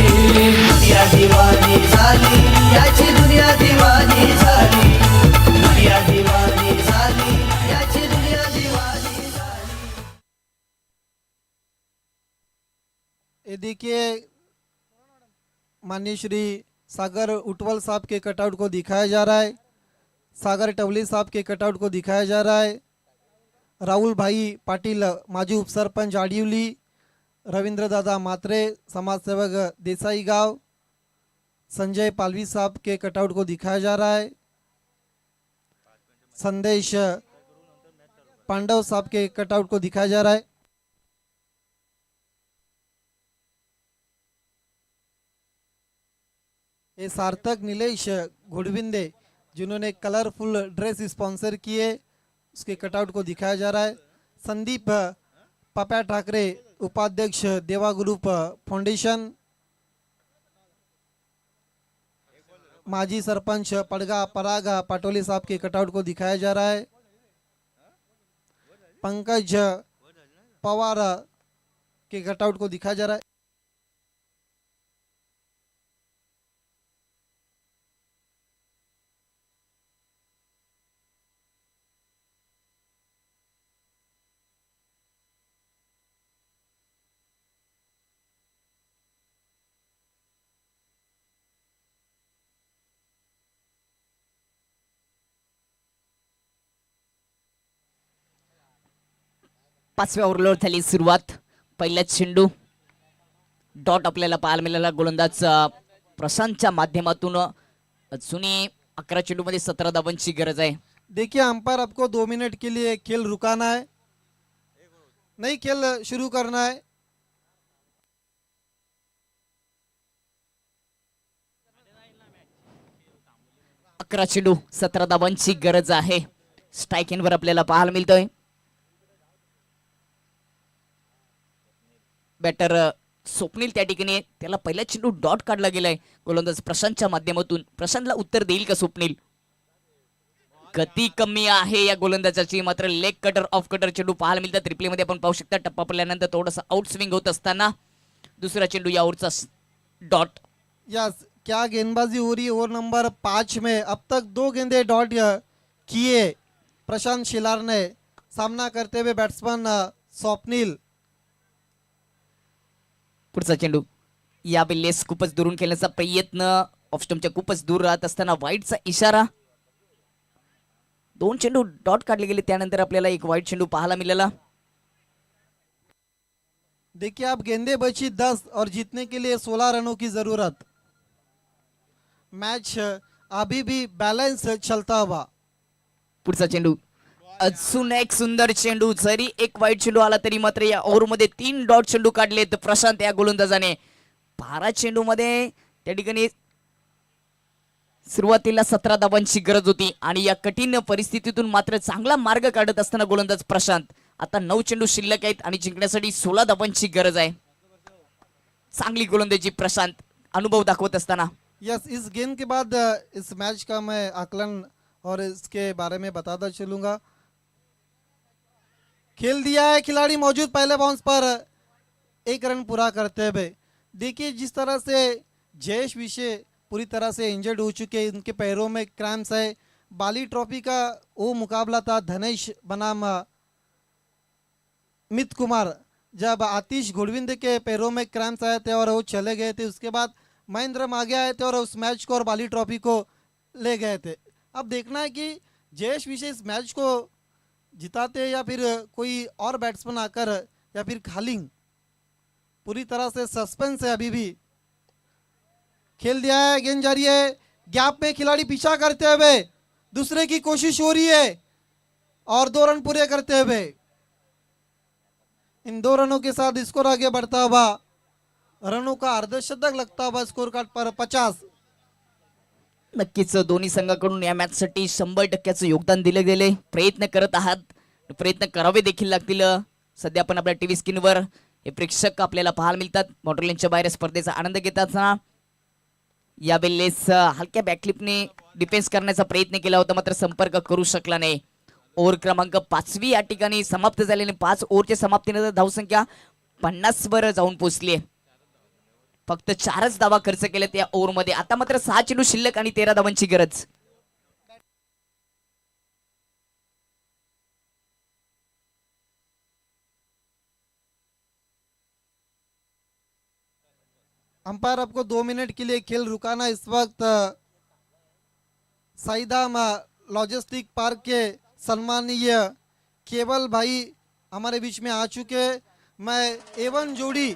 दुनिया दिवानी झाली, याची दुनिया दिवानी झाली, दुनिया दिवानी झाली, याची दुनिया दिवानी झाली. ये देखिए माननीय श्री सागर उटवल साहब के कटआउट को दिखाया जा रहा है. सागर टवली साहब के कटआउट को दिखाया जा रहा है. राहुल भाई पाटिल माजी उपसरपंच आडिवली, रविंद्र दादा मात्रे समाजसेवक देसाई गांव, संजय पालवी साहब के कटआउट को दिखाया जा रहा है. संदेश पांडव साहब के कटआउट को दिखाया जा रहा है. ये सार्थक नीलेश घुड़विंदे जिन्होंने कलरफुल ड्रेस स्पॉन्सर किए उसके कटआउट को दिखाया जा रहा है. संदीप पापा ठाकरे उपाध्यक्ष देवा ग्रुप फाउंडेशन, माजी सरपंच पड़गा परागा पाटोली साहब के कटआउट को दिखाया जा रहा है. पंकज पवार के कटआउट को दिखाया जा रहा है. 5व्या ओव्हरला झाली सुरुवात. पहिला चेंडू डॉट आपल्याला पाहायला मिळाला. गोलंदाज प्रशांतच्या माध्यमातून अजूनही 11 चेंडू मध्ये 17 धावांची गरज आहे. देखिए अंपायर आपको 2 मिनट के लिए खेल रुकाना है, नहीं खेल शुरू करना है. अकरा चेंडू 17 धावांची गरज आहे. स्ट्राईक इनवर आपल्याला पाहायला मिळतोय. बॅटर स्वप्नील त्या ठिकाणी त्याला पहिला चेंडू डॉट काढला गेलाय. गोलंदाज प्रशांतच्या माध्यमातून प्रशांतला उत्तर देईल का स्वप्नील? गती कमी आहे या गोलंदाजाची. मात्र लेग कटर ऑफ कटर चेंडू पाहायला मिळतात. रिप्ले मध्ये आपण पाहू शकता. टप्पा पडल्यानंतर थोडासा आउट स्विंग होत असताना दुसरा चेंडू या ओव्हरचा डॉट. यस, क्या गेंदबाजी हो रही है ओवर नंबर 5 में. अब तक 2 गेंदे डॉट किए प्रशांत शिलार ने. सामना करते हुए बैट्समैन स्वप्नील. पुढचा चेंडू या बिल्लेस खूपच दुरून खेळण्याचा प्रयत्न. ऑफ स्टंपच्या खूपच दूर राहत असताना वाईटचा इशारा. 2 चेंडू डॉट काढले गेले. त्यानंतर आपल्याला एक वाईट चेंडू पाहायला मिळाला. देखिए अब गेंदे बची 10 और जीतने के लिए 16 रनों की जरूरत. मैच अभी भी बैलेंस चलता हुआ. पुढचा चेंडू अजून एक सुंदर चेंडू. जरी एक वाईट चेंडू आला तरी मात्र या ओव्हर मध्ये 3 डॉट चेंडू काढलेत प्रशांत या गोलंदाजाने. 12 चेंडू मध्ये त्या ठिकाणी सुरुवातीला 17 धावांची गरज होती आणि या कठीण परिस्थितीतून मात्र चांगला मार्ग काढत असताना गोलंदाज प्रशांत. आता 9 चेंडू शिल्लक आहेत आणि जिंकण्यासाठी 16 धावांची गरज आहे. चांगली गोलंदाजी प्रशांत अनुभव दाखवत असताना. यस, इस गेंद के बाद इस मैच का मैं आकलन और इसके बारे में बताता चलूंगा. खेल दिया है खिलाड़ी मौजूद पहले बाउंस पर 1 रन पूरा करते हुए. देखिए जिस तरह से जयेश विषय पूरी तरह से इंजर्ड हो चुके हैं, उनके पैरों में क्रैम्प्स है. बाली ट्रॉफी का वो मुकाबला था धनेश बनाम मित कुमार, जब आतिश गोडविंद के पैरों में क्रैम्प्स आए थे और वो चले गए थे. उसके बाद महेंद्र मागे आए थे और उस मैच को और बाली ट्रॉफी को ले गए थे. अब देखना है कि जयेश विषय इस मैच को जिताते या फिर कोई और बैट्समैन आकर, या फिर खालिंग. पूरी तरह से सस्पेंस है अभी भी. खेल दिया है, गेंद जारी है. गैप में खिलाड़ी पीछा करते हुए दूसरे की कोशिश हो रही है और 2 रन पूरे करते हुए. इन 2 रनों के साथ स्कोर आगे बढ़ता हुआ. रनों का अर्धशतक लगता हुआ स्कोर कार्ड पर 50. नक्कीच दोन्ही संघाकडून या मॅच साठी 100% योगदान दिले गेले. प्रयत्न करत आहात, प्रयत्न करावे देखील लागतील. सध्या आपण आपल्या टीव्ही स्क्रीनवर हे प्रेक्षक आपल्याला पाहायला मिळतात. मॉन्ट्रियलच्या बाहेर स्पर्धेचा आनंद घेतात. या वेळेस हलक्या बॅकलिपने डिफेन्स करण्याचा प्रयत्न केला होता मात्र संपर्क करू शकला नाही. ओव्हर क्रमांक 5वी या ठिकाणी समाप्त झालेली. 5 ओव्हरच्या समाप्तीनंतर धावसंख्या 50 वर जाऊन पोहोचली. फक्त 4च धावा खर्च केल्यात या ओव्हर मध्ये. आता मात्र 6 चेंडू शिल्लक आणि 13 धावांची गरज. अंपायर आपको 2 मिनट के लिए खेल रुकाना. इस वक्त साईधाम लॉजिस्टिक पार्क के सम्मानीय केवल भाई हमारे बीच में आ चुके. मैं एवन जोड़ी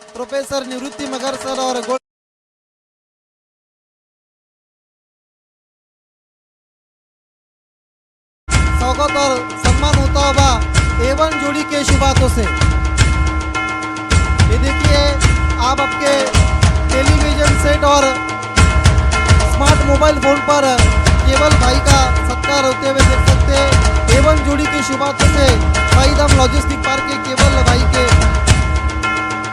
प्रोफेसर निवृत्ति मगर सर और स्वागत और सम्मान होता हुआ एवन जोड़ी के शुभ हाथों से. ये देखिए आप आपके टेलीविजन सेट और स्मार्ट मोबाइल फोन पर केवल भाई का सत्कार होते हुए देख सकते हैं. एवन जोड़ी के शुभ हाथों से साईधाम लॉजिस्टिक पार्क के केवल भाई के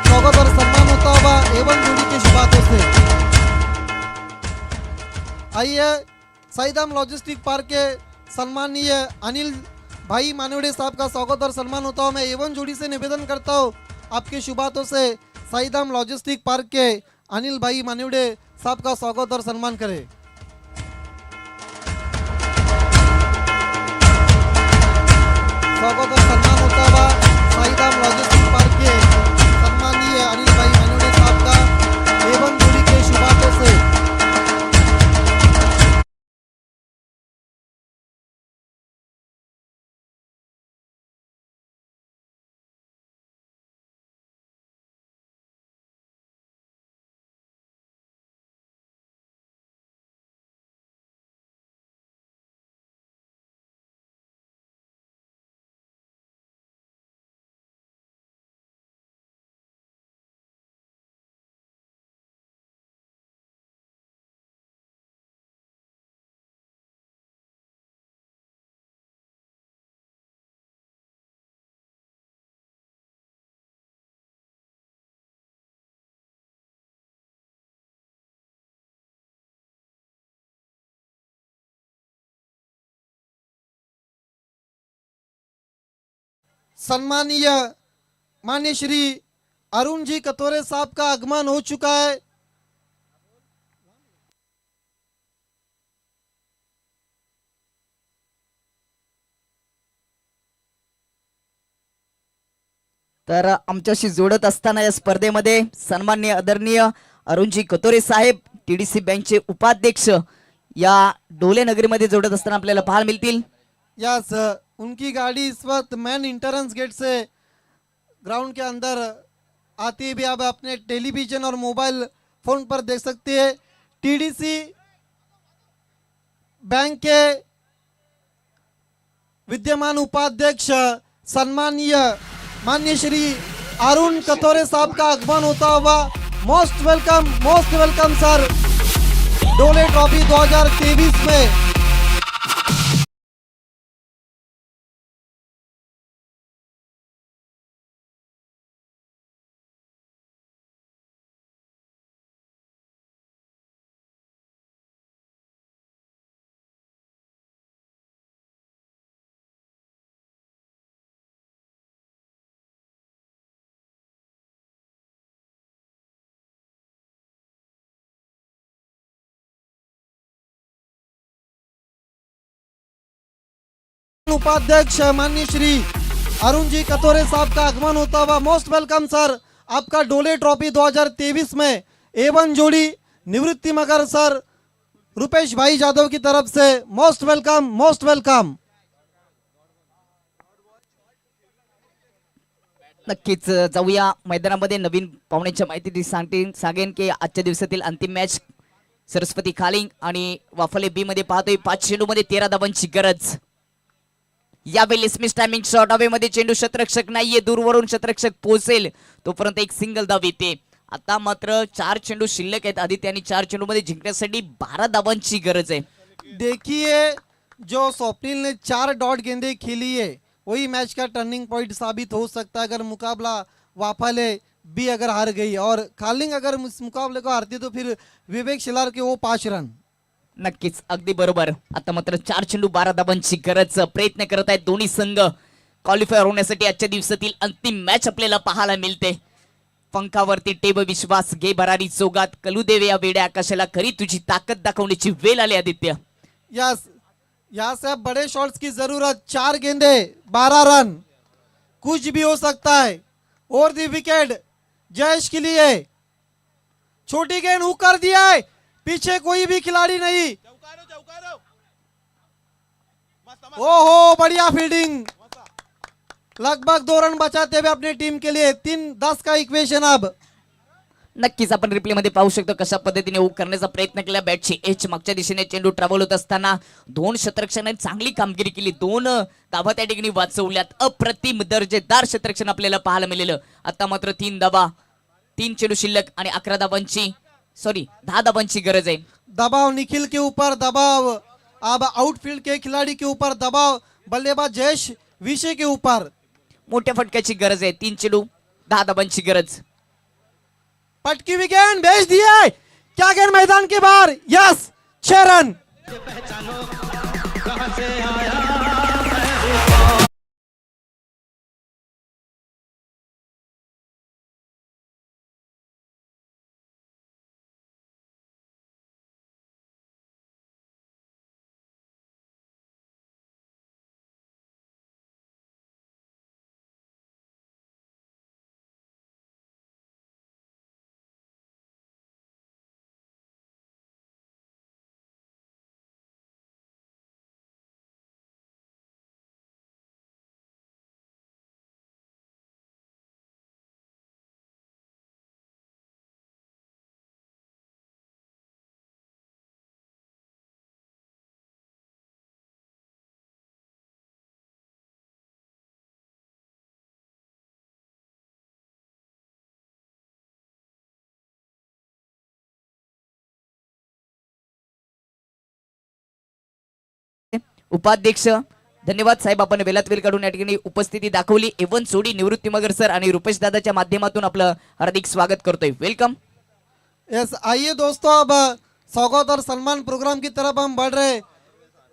स्वागत और सम्मान होता हुआ एवन जोड़ी के शुभ हाथों से. आइए साईधाम लॉजिस्टिक पार्क के सम्मानीय अनिल भाई मानवड़े साहब का स्वागत और सम्मान होता हुआ मैं एवन जोड़ी से निवेदन करता हूँ आपके शुभ हाथों से साईधाम लॉजिस्टिक पार्क के अनिल भाई मानवड़े साहब का स्वागत और सम्मान करें. स्वागत और सम्मान होता हुआ साईधाम लॉजिस्टिक पार्क के सम्मानीय अनिल भाई मानवड़े साहब का एवन जोड़ी के शुभ हाथों से सम्मानीय माननीय श्री अरुण जी कतोरे साहब का आगमन हो चुका है। तर आमच्याशी जोडत असताना या स्पर्धेमध्ये सन्माननीय आदरणीय अरुणजी कतोरे साहेब टीडीसी बँकचे उपाध्यक्ष या डोले नगरीमध्ये जोडत असताना आपल्याला पाहायला मिळतील। यस, उनकी गाड़ी इस वक्त मेन इंट्रेंस गेट से ग्राउंड के अंदर आती भी आप अपने टेलीविजन और मोबाइल फोन पर देख सकते हैं। टीडीसी बैंक के विद्यमान उपाध्यक्ष सम्मानीय माननीय श्री अरुण कतोरे साहब का आगमन होता हुआ मोस्ट वेलकम सर डोले ट्रॉफी 2023 में। उपाध्यक्ष माननीय श्री अरुण जी कतोरे साहब का आगमन होता हुआ मोस्ट वेलकम सर आपका डोले ट्रॉफी 2023 में A1 जोड़ी निवृत्ति मगर सर रुपेश भाई जाधव की तरफ से मोस्ट वेलकम। नक्कीच जाऊया मैदानामध्ये। नवीन पाहुण्यांच्या माहिती सांगेन की आजच्या दिवसातील अंतिम मॅच सरस्वती खालिंग आणि वाफले बी मध्ये पाहतोय 5 चेंडू मध्ये 13 धावांची गरज। यावेळी मिस टायमिंग शॉट हवे मध्ये चेंडू क्षेत्ररक्षक नाहीये, दूरवरून क्षेत्ररक्षक पोहोचेल तोपर्यंत एक सिंगल धाव येते। आता मात्र 4 चेंडू शिल्लक आहेत आदित्य आणि 4 चेंडू मध्ये जिंकण्यासाठी 12 धावांची गरज आहे। देखिए जो स्वप्निल ने 4 डॉट गेंदे खेली है वही मैच का टर्निंग पॉइंट साबित हो सकता है। अगर मुकाबला वाफाले भी अगर हार गई और खालिंग अगर इस मुकाबले को हारती तो फिर विवेक शिलार के वो 5 रन। नक्कीच अगदी बरोबर। आता मात्र 4 चेंडू 12 धावांची गरज। प्रयत्न करत आहेत दोन्ही संघ क्वालिफायर होण्यासाठी। आजच्या दिवसातील अंतिम मॅच आपल्याला पाहायला मिळते। पंखावरती टेब विश्वास घे भरारी चौगात कलुदेवे या वेड्या आकाशाला खरी तुझी ताकद दाखवण्याची वेळ आली आदित्य। यस, यहाँ से अब बड़े शॉट्स की जरूरत। 4 गेंदे 12 रन, कुछ भी हो सकता है। और दी विकेट जयेश के लिए छोटी गेंद हुक कर दिया है, पीछे कोई भी खिलाड़ी नहीं। ओहो बढ़िया फील्डिंग, लगभग 2 रन बचाते हुए अपनी टीम के लिए 3-10 का इक्वेशन। अब नक्कीच आपण रिप्ले मध्ये पाहू शकतो कशा पद्धतीने हुक करण्याचा प्रयत्न केला। बॅटची एच मागच्या दिशेने चेंडू ट्रॅव्हल होत असताना 2 क्षेत्ररक्षकांनी चांगली कामगिरी केली। 2 धावा त्या ठिकाणी वाचवल्यात। अप्रतिम दर्जेदार क्षेत्ररक्षण आपल्याला पाहायला मिळालं। आता मात्र 3 धावा, 3 चेंडू शिल्लक आणि 11 धावांची 10 धावांची गरज आहे। दबाव निखिल के ऊपर, दबाव अब आउटफील्ड के खिलाड़ी के ऊपर, दबाव बल्लेबाज जयेश विषय के ऊपर। मोठ्या फटक्याची गरज आहे। 3 चेंडू 10 धावांची गरज। पटकी विकेट भेज दिए, क्या गेंद मैदान के बाहर। Yes, 6 run. उपाध्यक्ष धन्यवाद साहेब, आपण वेलात वेल काढून या ठिकाणी उपस्थिती दाखवली। एवन सोडी निवृत्ती मगर सर आणि रुपेश दादाच्या माध्यमातून आपलं हार्दिक स्वागत करतोय। वेलकम। यस, आइए दोस्तों अब सौगात और सम्मान प्रोग्राम की तरफ हम बढ़ रहे।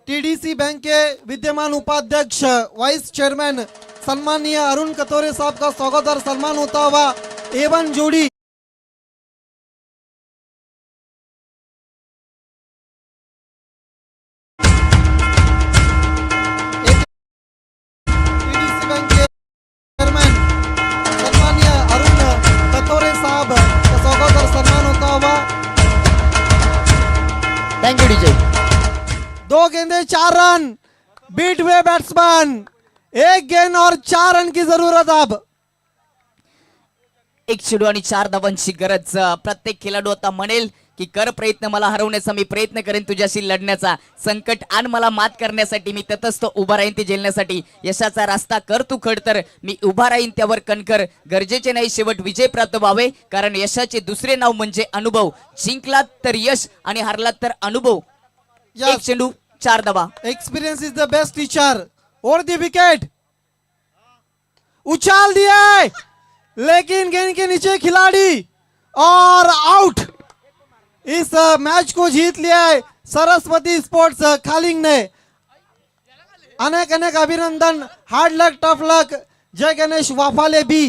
टीडीसी बैंक के विद्यमान उपाध्यक्ष वाइस चेयरमैन सम्मानीय अरुण कतोरे साहब का स्वागत और सम्मान होता हुआ एवन जोड़ी TDC बैंक के चेयरमैन सम्मानीय अरुण कतोरे साहब का स्वागत और सम्मान होता हुआ। Thank you DJ. 2 गेंदे 4 रन, बीट हुए बैट्समैन, 1 गेंद और 4 रन की जरूरत अब। 1 चेंडू आणि 4 धावांची गरज। प्रत्येक खेळाडू आता म्हणेल की कर प्रयत्न, मला हरवण्याचा मी प्रयत्न करेन, तुझ्याशी लढण्याचा, संकट आण मला मात करण्यासाठी मी तटस्थ उभा राहीन ते झेलण्यासाठी, यशाचा रस्ता कर तू खडतर, मी उभा राहीन त्यावर कणकर, गरजेचे नाही शेवट विजय प्राप्त व्हावे, कारण यशाचे दुसरे नाव म्हणजे अनुभव, जिंकलात तर यश आणि हरलात तर अनुभव। 1 चेंडू 4 धावा। Experience is the best teacher. और दी विकेट, उछाल दिए लेकिन गेंद के नीचे खिलाड़ी और आउट। इस मैच को जीत लिया है सरस्वती स्पोर्ट्स खालिंग ने। अनेक अनेक अभिनंदन, हार्ड लक, टफ लक, जय गणेश वाफाले बी।